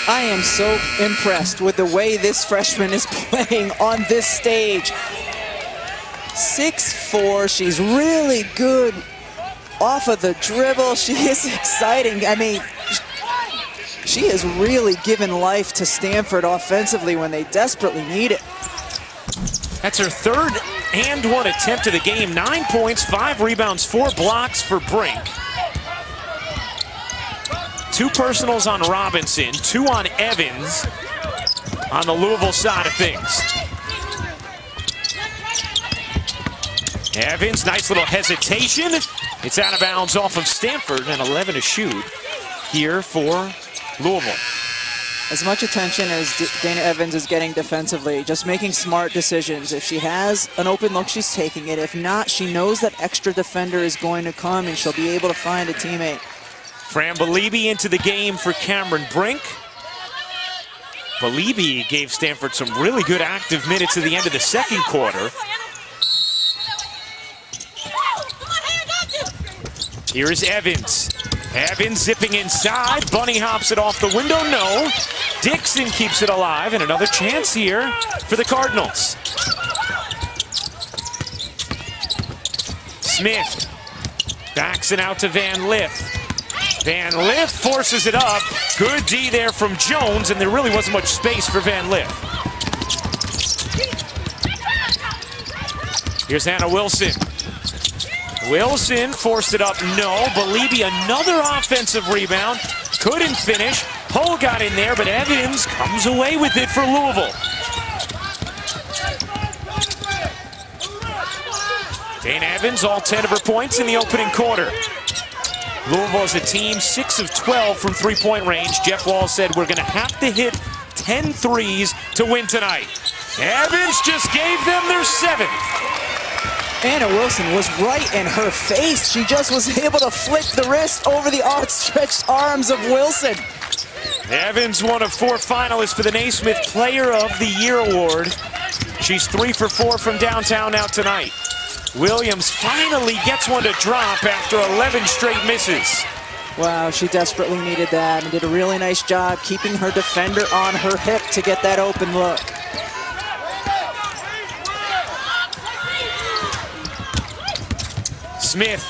I am so impressed with the way this freshman is playing on this stage. 6'4", she's really good off of the dribble. She is exciting. I mean, she has really given life to Stanford offensively when they desperately need it. That's her third and one attempt of the game. 9 points, 5 rebounds, 4 blocks for Brink. 2 personals on Robinson, 2 on Evans on the Louisville side of things. Evans, nice little hesitation. It's out of bounds off of Stanford, and 11 to shoot here for Louisville. As much attention as Dana Evans is getting defensively, just making smart decisions. If she has an open look, she's taking it. If not, she knows that extra defender is going to come and she'll be able to find a teammate. Fran Belibi into the game for Cameron Brink. Belibi gave Stanford some really good active minutes at the end of the second quarter. Here's Evans. Evans zipping inside. Bunny hops it off the window. No. Dixon keeps it alive, and another chance here for the Cardinals. Smith backs it out to Van Lith. Van Lith forces it up. Good D there from Jones, and there really wasn't much space for Van Lith. Here's Hannah Wilson. Wilson forced it up, no. Belibi, another offensive rebound. Couldn't finish. Hull got in there, but Evans comes away with it for Louisville. Dana Evans, all 10 of her points in the opening quarter. Louisville is a team 6 of 12 from three-point range. Jeff Wall said we're going to have to hit 10 threes to win tonight. Evans just gave them their 7th. Anna Wilson was right in her face. She just was able to flick the wrist over the outstretched arms of Wilson. Evans, one of 4 finalists for the Naismith Player of the Year award. She's 3 for 4 from downtown now tonight. Williams finally gets one to drop after 11 straight misses. Wow, she desperately needed that and did a really nice job keeping her defender on her hip to get that open look. Smith,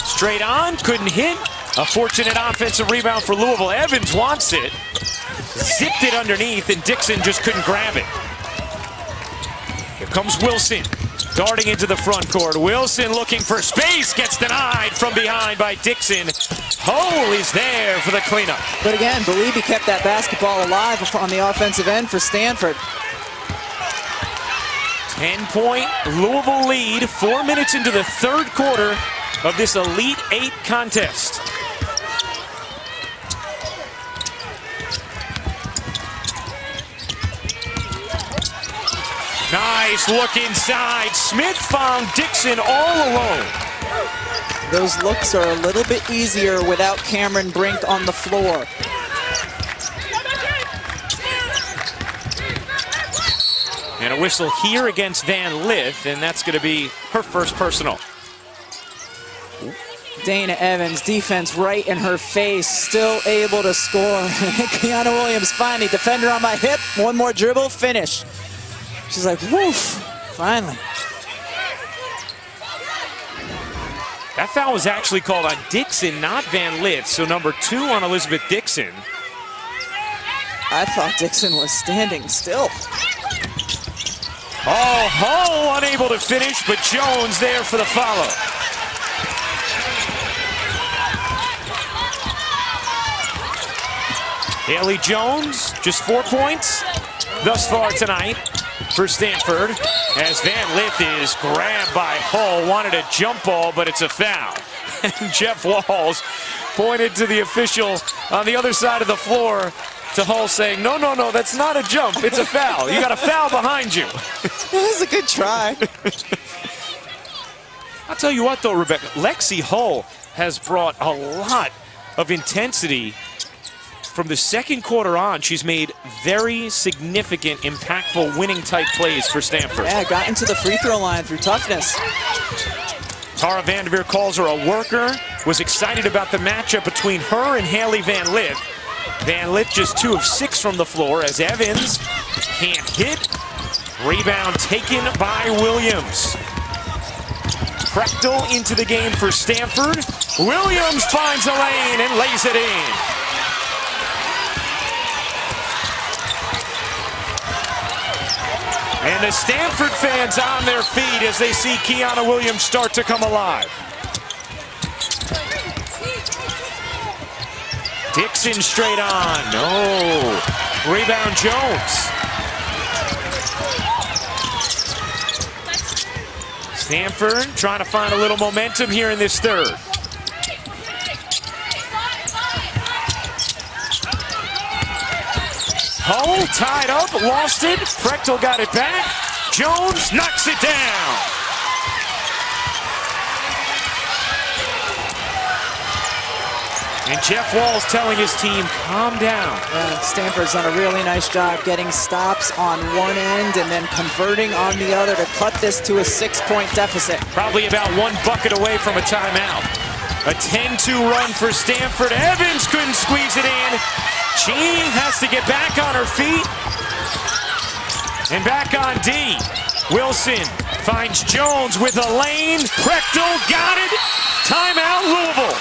straight on, couldn't hit. A fortunate offensive rebound for Louisville. Evans wants it. Zipped it underneath, and Dixon just couldn't grab it. Here comes Wilson, darting into the front court. Wilson looking for space, gets denied from behind by Dixon. Hull is there for the cleanup. But again, Belibi kept that basketball alive on the offensive end for Stanford. 10-point Louisville lead, 4 minutes into the third quarter of this Elite 8 contest. Nice look inside. Smith found Dixon all alone. Those looks are a little bit easier without Cameron Brink on the floor. And a whistle here against Van Lith, and that's going to be her first personal. Dana Evans, defense right in her face, still able to score. Kiana Williams finally, defender on my hip, one more dribble, finish. She's like, woof, finally. That foul was actually called on Dixon, not Van Lith, so number 2 on Elizabeth Dixon. I thought Dixon was standing still. Oh, Hull unable to finish, but Jones there for the follow. Haley Jones, just 4 points thus far tonight for Stanford, as Van Lith is grabbed by Hull. Wanted a jump ball, but it's a foul. And Jeff Walls pointed to the official on the other side of the floor to Hull, saying, no, that's not a jump, it's a foul. You got a foul behind you. That was a good try. I'll tell you what, though, Rebecca, Lexi Hull has brought a lot of intensity from the second quarter on. She's made very significant, impactful, winning-type plays for Stanford. Yeah, got into the free throw line through toughness. Tara Vanderveer calls her a worker, was excited about the matchup between her and Haley Van Lith. Van Lith just 2 of 6 from the floor as Evans can't hit. Rebound taken by Williams. Prechtel into the game for Stanford. Williams finds a lane and lays it in. And the Stanford fans on their feet as they see Kiana Williams start to come alive. Dixon straight on. No. Rebound Jones. Stanford trying to find a little momentum here in this third. Hull tied up, lost it. Prechtel got it back. Jones knocks it down. And Jeff Walls telling his team, calm down. Yeah, Stanford's done a really nice job getting stops on one end and then converting on the other to cut this to a 6-point deficit. Probably about 1 bucket away from a timeout. A 10-2 run for Stanford. Evans couldn't squeeze it in. She has to get back on her feet. And back on D. Wilson finds Jones with a lane. Prechtel got it. Timeout, Louisville.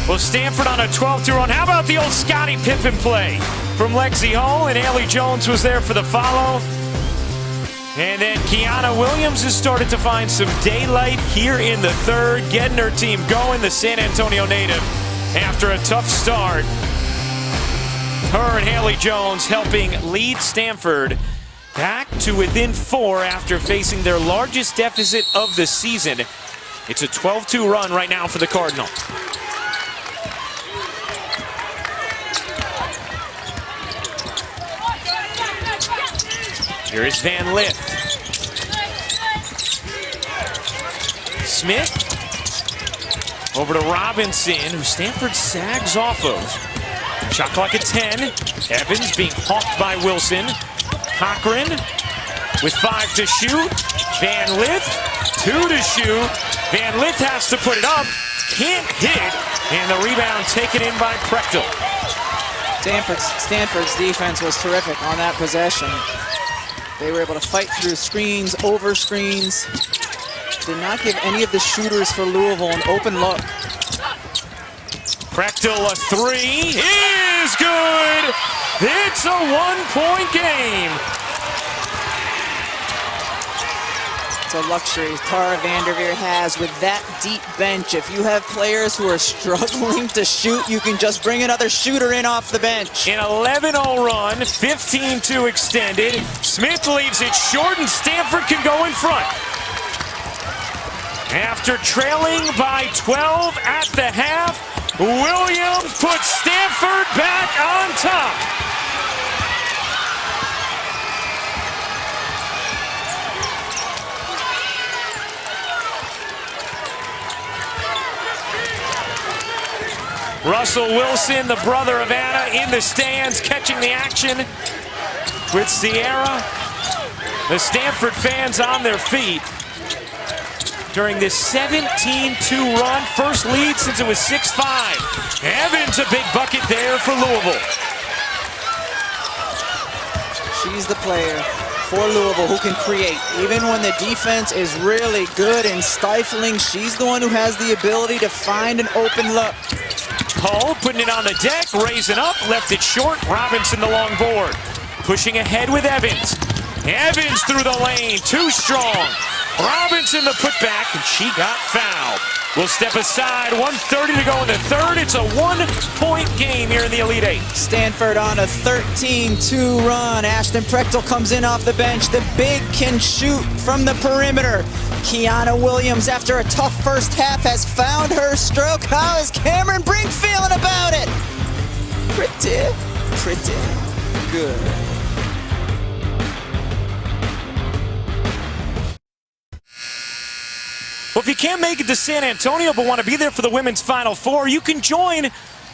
Well, Stanford on a 12-2 run. How about the old Scottie Pippen play from Lexi Hull? And Haley Jones was there for the follow. And then Kiana Williams has started to find some daylight here in the third, getting her team going. The San Antonio native, after a tough start, her and Haley Jones helping lead Stanford back to within 4 after facing their largest deficit of the season. It's a 12-2 run right now for the Cardinal. Here is Van Lith. Smith over to Robinson, who Stanford sags off of. Shot clock at 10. Evans being hawked by Wilson. Cochran with 5 to shoot. Van Lith, 2 to shoot. Van Lith has to put it up. Can't hit. And the rebound taken in by Prechtel. Stanford's defense was terrific on that possession. They were able to fight through screens, over screens. Did not give any of the shooters for Louisville an open look. Prechtel, a 3 is good. It's a 1-point game. It's a luxury Tara Vanderveer has with that deep bench. If you have players who are struggling to shoot, you can just bring another shooter in off the bench. An 11-0 run, 15-2 extended. Smith leaves it short and Stanford can go in front. After trailing by 12 at the half, Williams puts Stanford back on top. Russell Wilson, the brother of Anna, in the stands, catching the action with Sierra. The Stanford fans on their feet during this 17-2 run. First lead since it was 6-5. Evans, a big bucket there for Louisville. She's the player. for Louisville who can create. Even when the defense is really good and stifling, she's the one who has the ability to find an open look. Hull putting it on the deck, raising up, left it short. Robinson the long board. Pushing ahead with Evans. Evans through the lane, too strong. Robinson the putback, and she got fouled. We'll step aside, 1:30 to go in the third. It's a 1-point game here in the Elite Eight. Stanford on a 13-2 run. Ashton Prechtel comes in off the bench. The big can shoot from the perimeter. Kiana Williams, after a tough first half, has found her stroke. How is Cameron Brink feeling about it? Pretty good. Well, if you can't make it to San Antonio but want to be there for the women's Final Four, you can join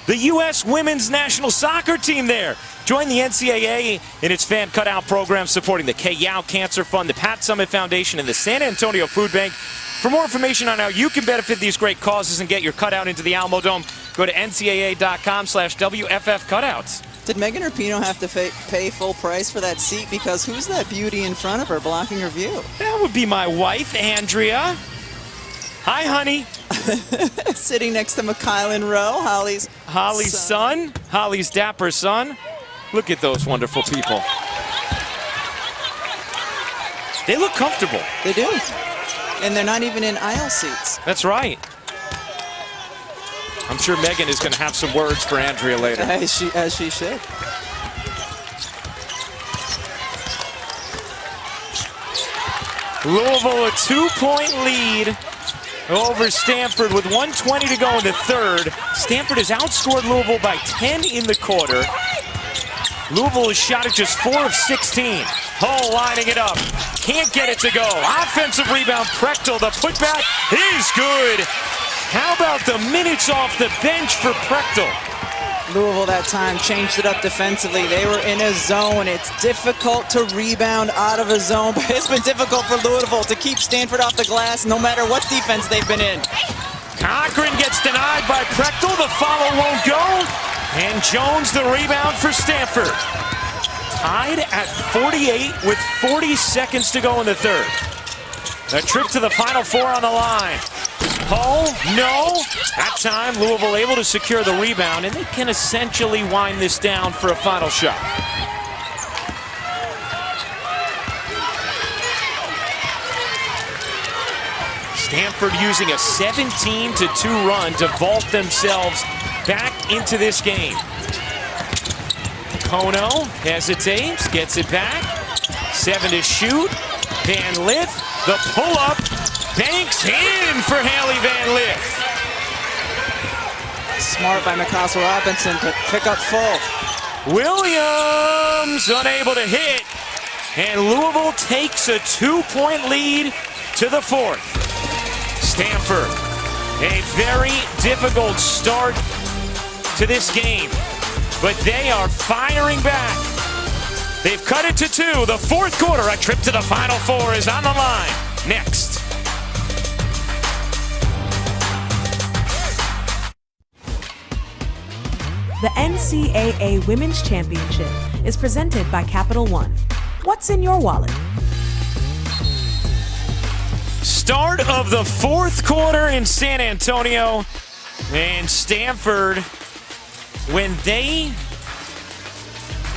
the U.S. women's national soccer team there. Join the NCAA in its fan cutout program supporting the Kay Yow Cancer Fund, the Pat Summit Foundation, and the San Antonio Food Bank. For more information on how you can benefit these great causes and get your cutout into the Alamo Dome, go to ncaa.com/WFF cutouts. Did Megan Rapinoe have to pay full price for that seat? Because who's that beauty in front of her blocking her view? That would be my wife, Andrea. Hi, honey. Sitting next to McKylan Rowe, Holly's son. Holly's dapper son. Look at those wonderful people. They look comfortable. They do. And they're not even in aisle seats. That's right. I'm sure Megan is going to have some words for Andrea later. As she should. Louisville a 2-point lead over Stanford with 1:20 to go in the third. Stanford has outscored Louisville by 10 in the quarter. Louisville has shot at just 4 of 16. Hull lining it up. Can't get it to go. Offensive rebound, Prechtel. The putback is good. How about the minutes off the bench for Prechtel? Louisville that time changed it up defensively. They were in a zone. It's difficult to rebound out of a zone, but it's been difficult for Louisville to keep Stanford off the glass no matter what defense they've been in. Cochran gets denied by Prechtel. The follow won't go. And Jones the rebound for Stanford. Tied at 48 with 40 seconds to go in the third. A trip to the Final Four on the line. Hull, no. That time, Louisville able to secure the rebound, and they can essentially wind this down for a final shot. Stanford using a 17-2 run to vault themselves back into this game. Kono hesitates, gets it back. 7 to shoot. Van Lith, the pull-up. Banks in for Haley Van Lith. Smart by Mikasa Robinson to pick up full. Williams unable to hit. And Louisville takes a 2-point lead to the fourth. Stanford, a very difficult start to this game, but they are firing back. They've cut it to 2. The fourth quarter, a trip to the Final Four is on the line. Next. The NCAA Women's Championship is presented by Capital One. What's in your wallet? Start of the fourth quarter in San Antonio. And Stanford, when they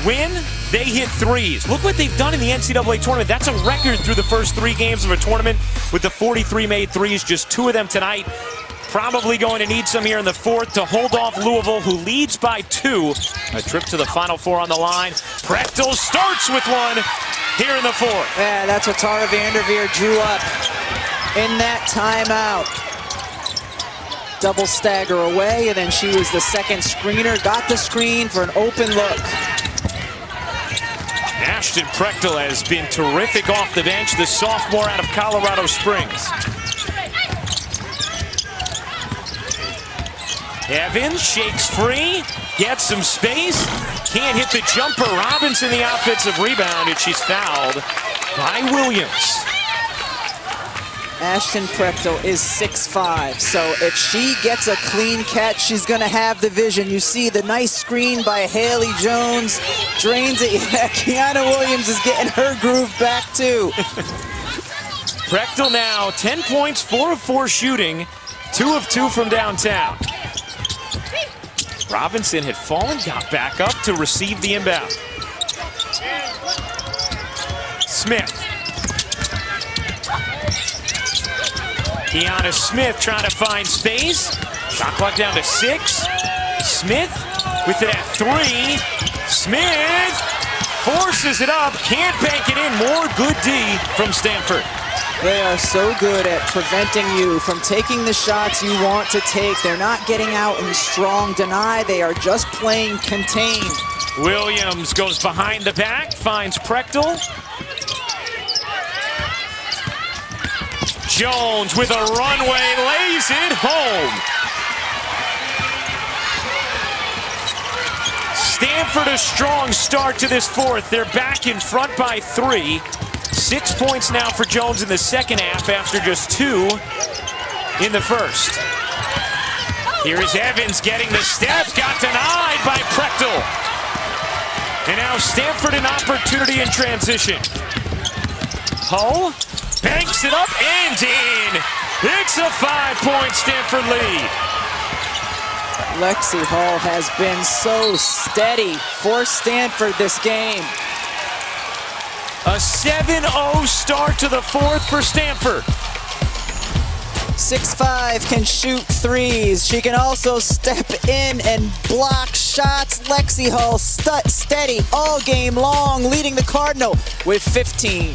win, they hit threes. Look what they've done in the NCAA tournament. That's a record through the first 3 games of a tournament with the 43 made threes, just 2 of them tonight. Probably going to need some here in the fourth to hold off Louisville, who leads by 2. A trip to the Final Four on the line. Prechtel starts with 1 here in the fourth. Yeah, that's what Tara Vanderveer drew up in that timeout. Double stagger away, and then she was the second screener. Got the screen for an open look. Ashton Prechtel has been terrific off the bench, the sophomore out of Colorado Springs. Evans shakes free, gets some space, can't hit the jumper. Robinson the offensive rebound, and she's fouled by Williams. Ashton Prechtel is 6'5", so if she gets a clean catch, she's going to have the vision. You see the nice screen by Haley Jones, drains it. Yeah, Kiana Williams is getting her groove back too. Prechtel now 10 points, 4 of 4 shooting, 2 of 2 from downtown. Robinson had fallen, got back up to receive the inbound. Smith. Kiana Smith trying to find space. Shot clock down to 6. Smith with it at 3. Smith forces it up, can't bank it in. More good D from Stanford. They are so good at preventing you from taking the shots you want to take. They're not getting out in strong deny. They are just playing contained. Williams goes behind the back, finds Prechtel. Jones with a runway, lays it home. Stanford a strong start to this fourth. They're back in front by 3. 6 points now for Jones in the second half after just 2 in the first. Here is Evans getting the step, got denied by Prechtel. And now Stanford an opportunity in transition. Hull banks it up and in. It's a 5-point Stanford lead. Lexi Hull has been so steady for Stanford this game. A 7-0 start to the fourth for Stanford. 6'5", can shoot threes. She can also step in and block shots. Lexi Hull steady all game long, leading the Cardinal with 15.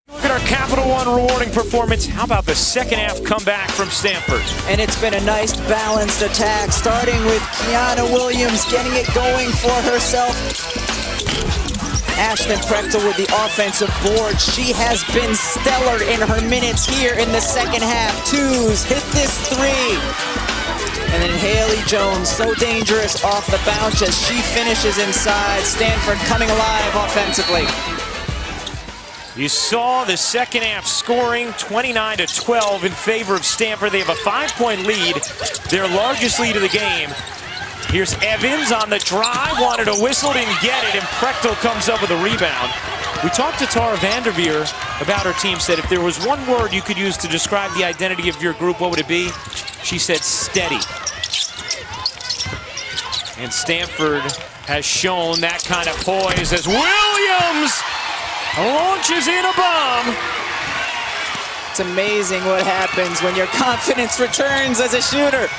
Look at our Capital One rewarding performance. How about the second half comeback from Stanford? And it's been a nice balanced attack, starting with Kiana Williams getting it going for herself. Ashton Prechtel with the offensive board. She has been stellar in her minutes here in the second half. 2s, hit this 3. And then Haley Jones, so dangerous off the bounce as she finishes inside. Stanford coming alive offensively. You saw the second half scoring 29-12 in favor of Stanford. They have a 5-point lead, their largest lead of the game. Here's Evans on the drive, wanted a whistle, didn't get it, and Prechtel comes up with a rebound. We talked to Tara Vanderveer about her team, said if there was one word you could use to describe the identity of your group, what would it be? She said steady. And Stanford has shown that kind of poise as Williams launches in a bomb. It's amazing what happens when your confidence returns as a shooter.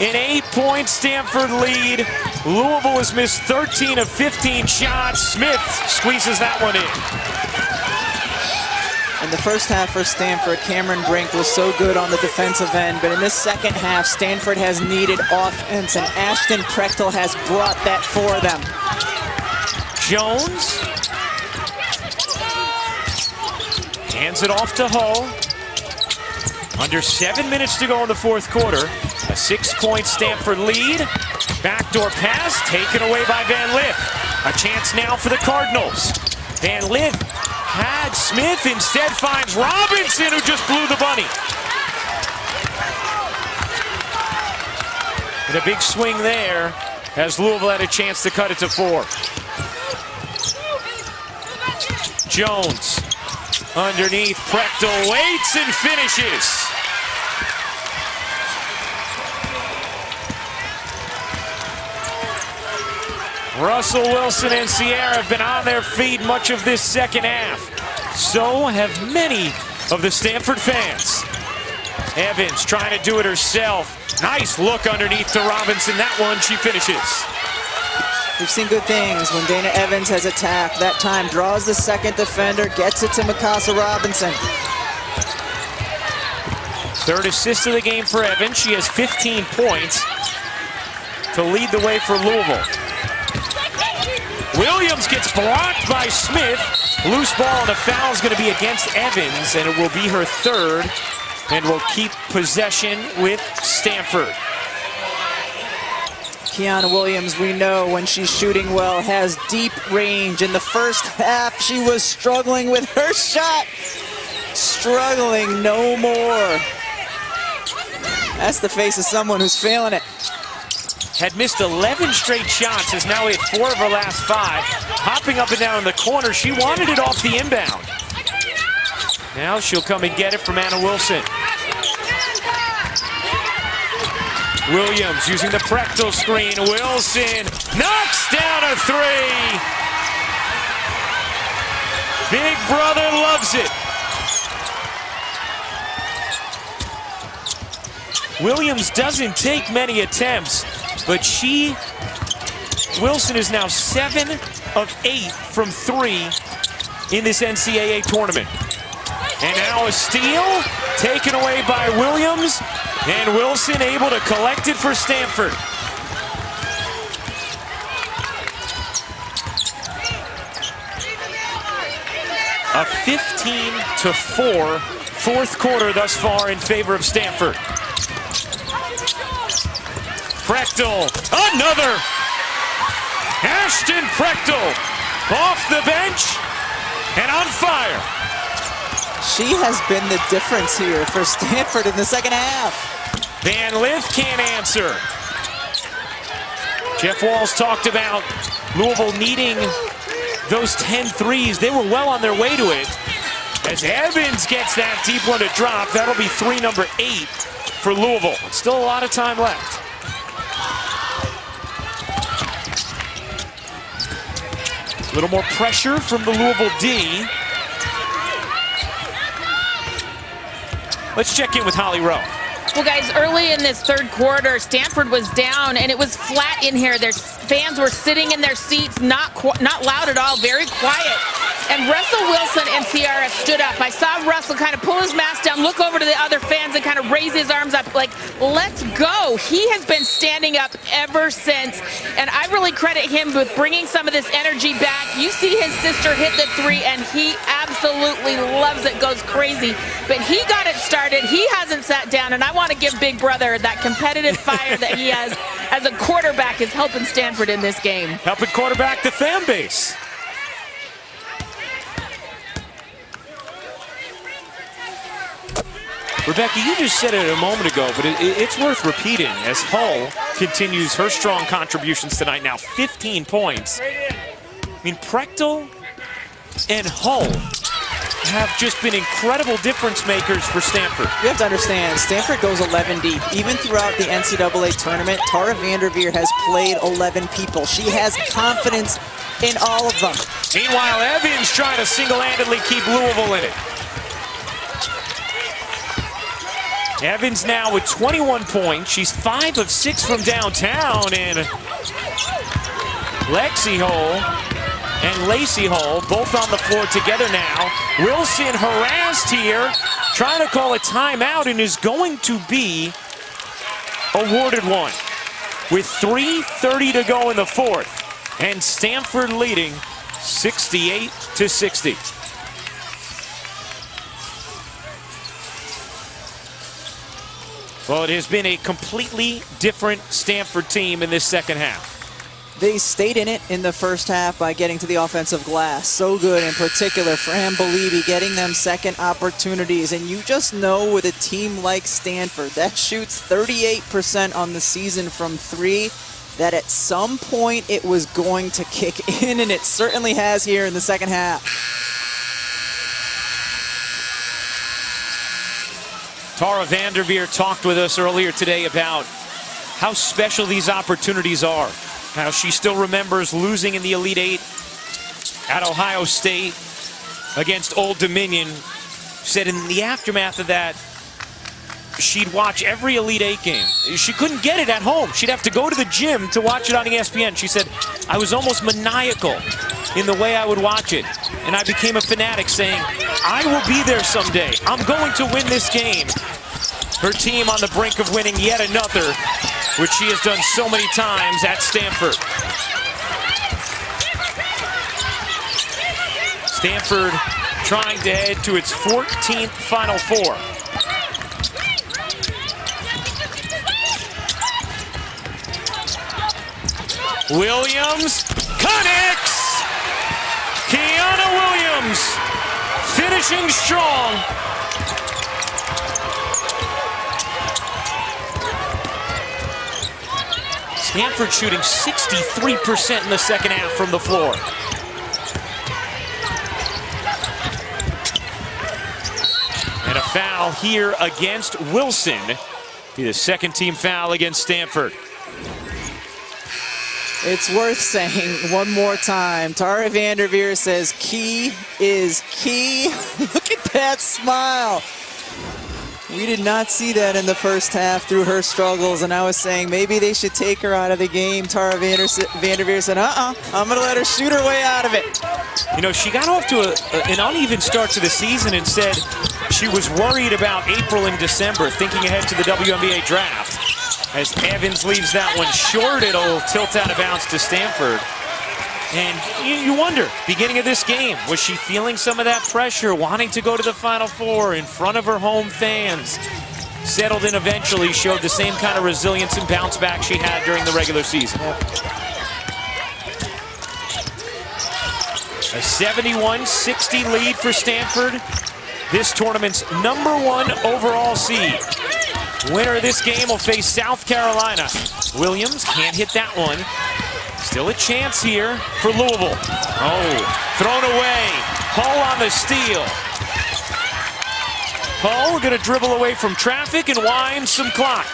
An 8-point Stanford lead. Louisville has missed 13 of 15 shots. Smith squeezes that one in. In the first half for Stanford, Cameron Brink was so good on the defensive end, but in this second half, Stanford has needed offense, and Ashton Prechtel has brought that for them. Jones hands it off to Hull. Under 7 minutes to go in the fourth quarter. A 6-point Stanford lead. Backdoor pass taken away by Van Lith. A chance now for the Cardinals. Van Lith had Smith, instead finds Robinson, who just blew the bunny. And a big swing there as Louisville had a chance to cut it to 4. Jones underneath, Prechtel waits and finishes. Russell Wilson and Sierra have been on their feet much of this second half. So have many of the Stanford fans. Evans trying to do it herself. Nice look underneath to Robinson. That one she finishes. We've seen good things when Dana Evans has attacked. That time draws the second defender, gets it to Mikasa Robinson. Third assist of the game for Evans. She has 15 points to lead the way for Louisville. Williams gets blocked by Smith. Loose ball and a foul is going to be against Evans, and it will be her third, and will keep possession with Stanford. Kiana Williams, we know when she's shooting well, has deep range. In the first half, she was struggling with her shot. Struggling no more. That's the face of someone who's failing it. Had missed 11 straight shots, has now hit 4 of her last 5. Hopping up and down in the corner, she wanted it off the inbound. Now she'll come and get it from Anna Wilson. Williams using the Prechtel screen. Wilson knocks down a 3. Big brother loves it. Williams doesn't take many attempts, but Wilson is now 7 of 8 from 3 in this NCAA tournament. And now a steal taken away by Williams, and Wilson able to collect it for Stanford. A 15-4 fourth quarter thus far in favor of Stanford. Prechtel, another! Ashton Prechtel off the bench and on fire. She has been the difference here for Stanford in the second half. Van Lith can't answer. Jeff Walls talked about Louisville needing those 10 threes. They were well on their way to it. As Evans gets that deep one to drop, that'll be 3 number 8 for Louisville. Still a lot of time left. A little more pressure from the Louisville D. Let's check in with Holly Rowe. Well, guys, early in this third quarter, Stanford was down, and it was flat in here. Their fans were sitting in their seats, not loud at all, very quiet. And Russell Wilson and Ciara stood up. I saw Russell kind of pull his mask down, look over to the other fans, and kind of raise his arms up like, let's go. He has been standing up ever since, and I really credit him with bringing some of this energy back. You see his sister hit the 3, and he absolutely loves it, goes crazy. But he got it started. He hasn't sat down, and I want to give Big Brother that competitive fire that he has as a quarterback is helping Stanford in this game. Helping quarterback the fan base. Rebecca, you just said it a moment ago, but it's worth repeating as Hull continues her strong contributions tonight. Now 15 points. I mean, Prechtel and Hull have just been incredible difference makers for Stanford. You have to understand, Stanford goes 11 deep. Even throughout the NCAA tournament, Tara Vanderveer has played 11 people. She has confidence in all of them. Meanwhile, Evans trying to single-handedly keep Louisville in it. Evans now with 21 points. She's 5 of 6 from downtown, and Lexi Hull and Lacey Hull both on the floor together now. Wilson harassed here, trying to call a timeout, and is going to be awarded one with 3:30 to go in the fourth, and Stanford leading 68-60. Well, it has been a completely different Stanford team in this second half. They stayed in it in the first half by getting to the offensive glass. So good, in particular, Fran Belibi getting them second opportunities. And you just know with a team like Stanford that shoots 38% on the season from 3, that at some point it was going to kick in, and it certainly has here in the second half. Tara Vanderveer talked with us earlier today about how special these opportunities are. How she still remembers losing in the Elite Eight at Ohio State against Old Dominion. She said in the aftermath of that, she'd watch every Elite Eight game. She couldn't get it at home. She'd have to go to the gym to watch it on ESPN. She said, I was almost maniacal in the way I would watch it. And I became a fanatic saying, I will be there someday. I'm going to win this game. Her team on the brink of winning yet another, which she has done so many times at Stanford. Stanford trying to head to its 14th Final Four. Williams connects! Kiana Williams finishing strong. Stanford shooting 63% in the second half from the floor. And a foul here against Wilson. Be the second team foul against Stanford. It's worth saying one more time. Tara Vanderveer says key is key. Look at that smile. We did not see that in the first half through her struggles, and I was saying maybe they should take her out of the game. Tara Vanderveer said, I'm going to let her shoot her way out of it. You know, she got off to an uneven start to the season and said she was worried about April and December, thinking ahead to the WNBA draft. As Evans leaves that one short, it'll tilt out of bounds to Stanford. And you wonder, beginning of this game, was she feeling some of that pressure, wanting to go to the Final Four in front of her home fans? Settled in eventually, showed the same kind of resilience and bounce back she had during the regular season. A 71-60 lead for Stanford, this tournament's #1 overall seed. Winner of this game will face South Carolina. Williams can't hit that one. Still a chance here for Louisville. Oh, thrown away. Hull on the steal. Hull gonna dribble away from traffic and wind some clock.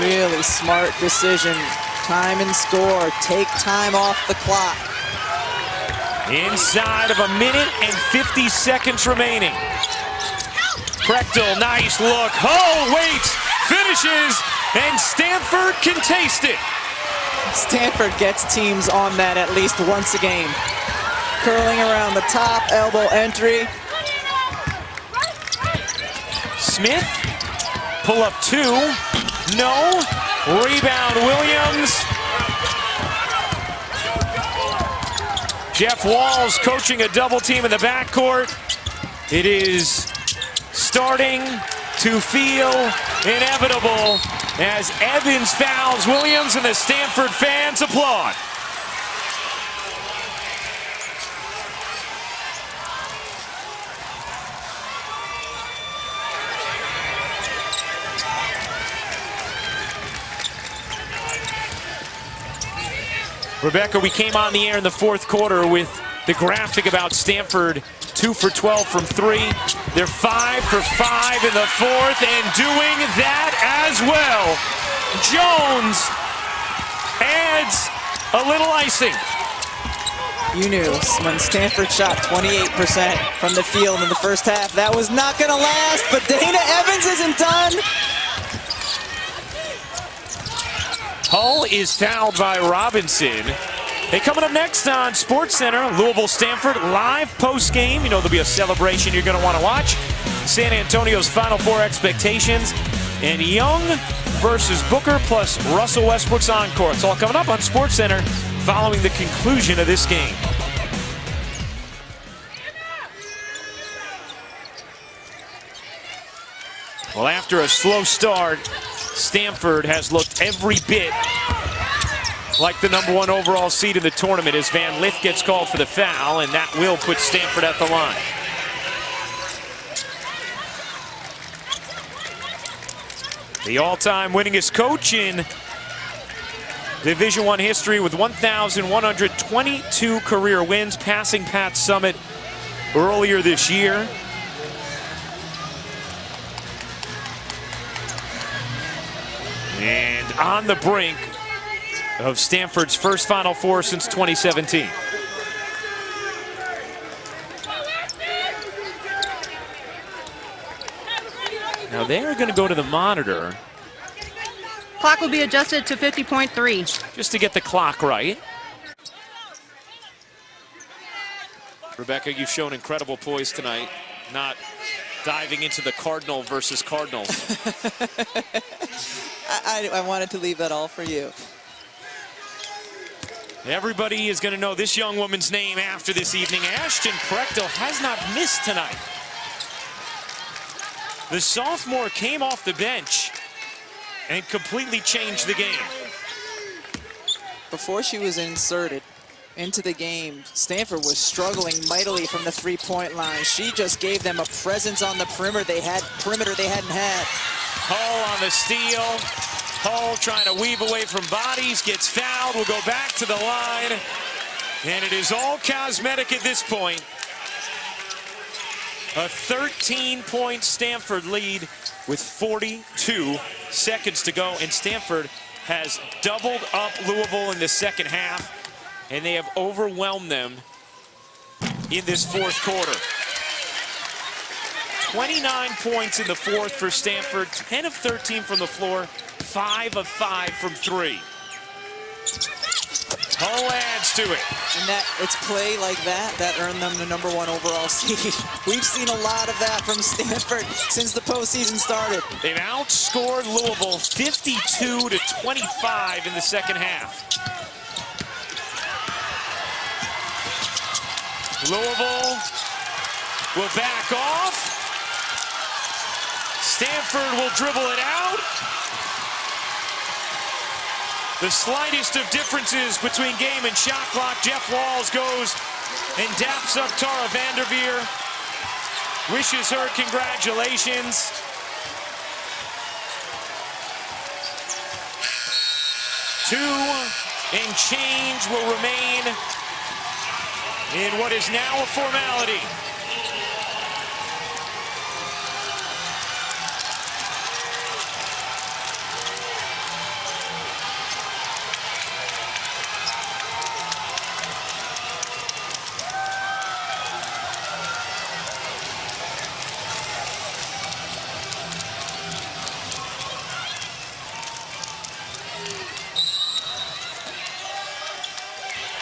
Really smart decision. Time and score. Take time off the clock. Inside of 1 minute and 50 seconds remaining. Prechtel, nice look. Hull waits, finishes, and Stanford can taste it. Stanford gets teams on that at least once a game. Curling around the top, elbow entry. Smith, pull up 2, no. Rebound Williams. Jeff Walls coaching a double team in the backcourt. It is starting to feel inevitable as Evans fouls Williams and the Stanford fans applaud. Rebecca, we came on the air in the fourth quarter with the graphic about Stanford 2 for 12 from 3. They're 5 for 5 in the fourth and doing that as well. Jones adds a little icing. You knew when Stanford shot 28% from the field in the first half, that was not going to last, but Dana Evans isn't done. Hull is fouled by Robinson. Hey, coming up next on SportsCenter, Louisville-Stanford live post-game. You know there'll be a celebration you're going to want to watch. San Antonio's Final Four expectations. And Young versus Booker plus Russell Westbrook's encore. It's all coming up on SportsCenter following the conclusion of this game. Well, after a slow start, Stanford has looked every bit like the #1 overall seed in the tournament as Van Lith gets called for the foul, and that will put Stanford at the line. The all-time winningest coach in Division I history with 1,122 career wins, passing Pat Summitt earlier this year. And on the brink of Stanford's first Final Four since 2017. Now they're going to go to the monitor. Clock will be adjusted to 50.3. Just to get the clock right. Rebecca, you've shown incredible poise tonight, not diving into the Cardinal versus Cardinals. I wanted to leave that all for you. Everybody is going to know this young woman's name after this evening. Ashton Prechtel has not missed tonight. The sophomore came off the bench and completely changed the game. before she was inserted into the game, Stanford was struggling mightily from the three-point line. She just gave them a presence on the perimeter they hadn't had. Hull on the steal. Hull trying to weave away from bodies, gets fouled, will go back to the line. And it is all cosmetic at this point. A 13-point Stanford lead with 42 seconds to go. And Stanford has doubled up Louisville in the second half. And they have overwhelmed them in this fourth quarter. 29 points in the fourth for Stanford, 10 of 13 from the floor, 5 of 5 from three. Hull adds to it. And it's play like that earned them the #1 overall seed. We've seen a lot of that from Stanford since the postseason started. They've outscored Louisville 52-25 in the second half. Louisville will back off. Stanford will dribble it out. The slightest of differences between game and shot clock. Jeff Walls goes and daps up Tara Vanderveer. Wishes her congratulations. Two and change will remain in what is now a formality.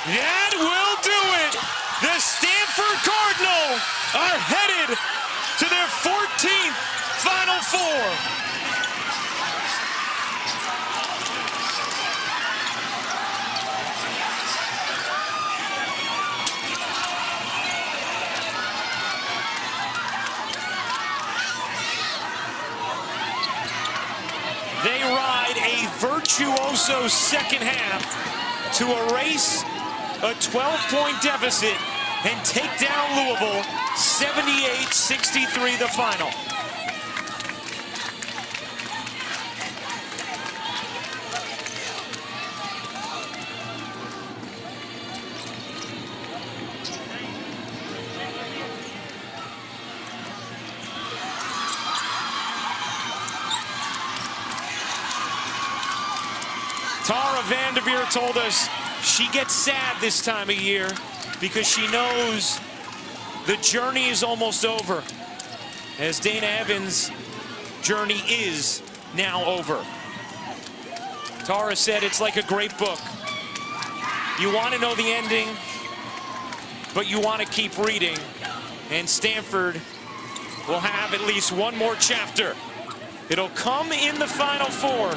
That will do it. The Stanford Cardinal are headed to their 14th Final Four. They ride a virtuoso second half to erase a 12-point deficit and take down Louisville 78-63 the final. Tara Vanderveer told us she gets sad this time of year because she knows the journey is almost over, as Dana Evans' journey is now over. Tara said it's like a great book. You want to know the ending, but you want to keep reading, and Stanford will have at least one more chapter. It'll come in the Final Four.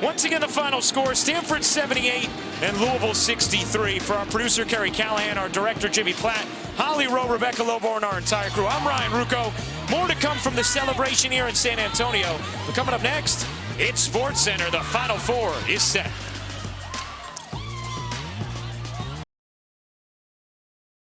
Once again, the final score, Stanford 78 and Louisville 63. For our producer, Kerry Callahan, our director, Jimmy Platt, Holly Rowe, Rebecca Lobo, and our entire crew, I'm Ryan Rucco. More to come from the celebration here in San Antonio. But coming up next, it's SportsCenter. The Final Four is set.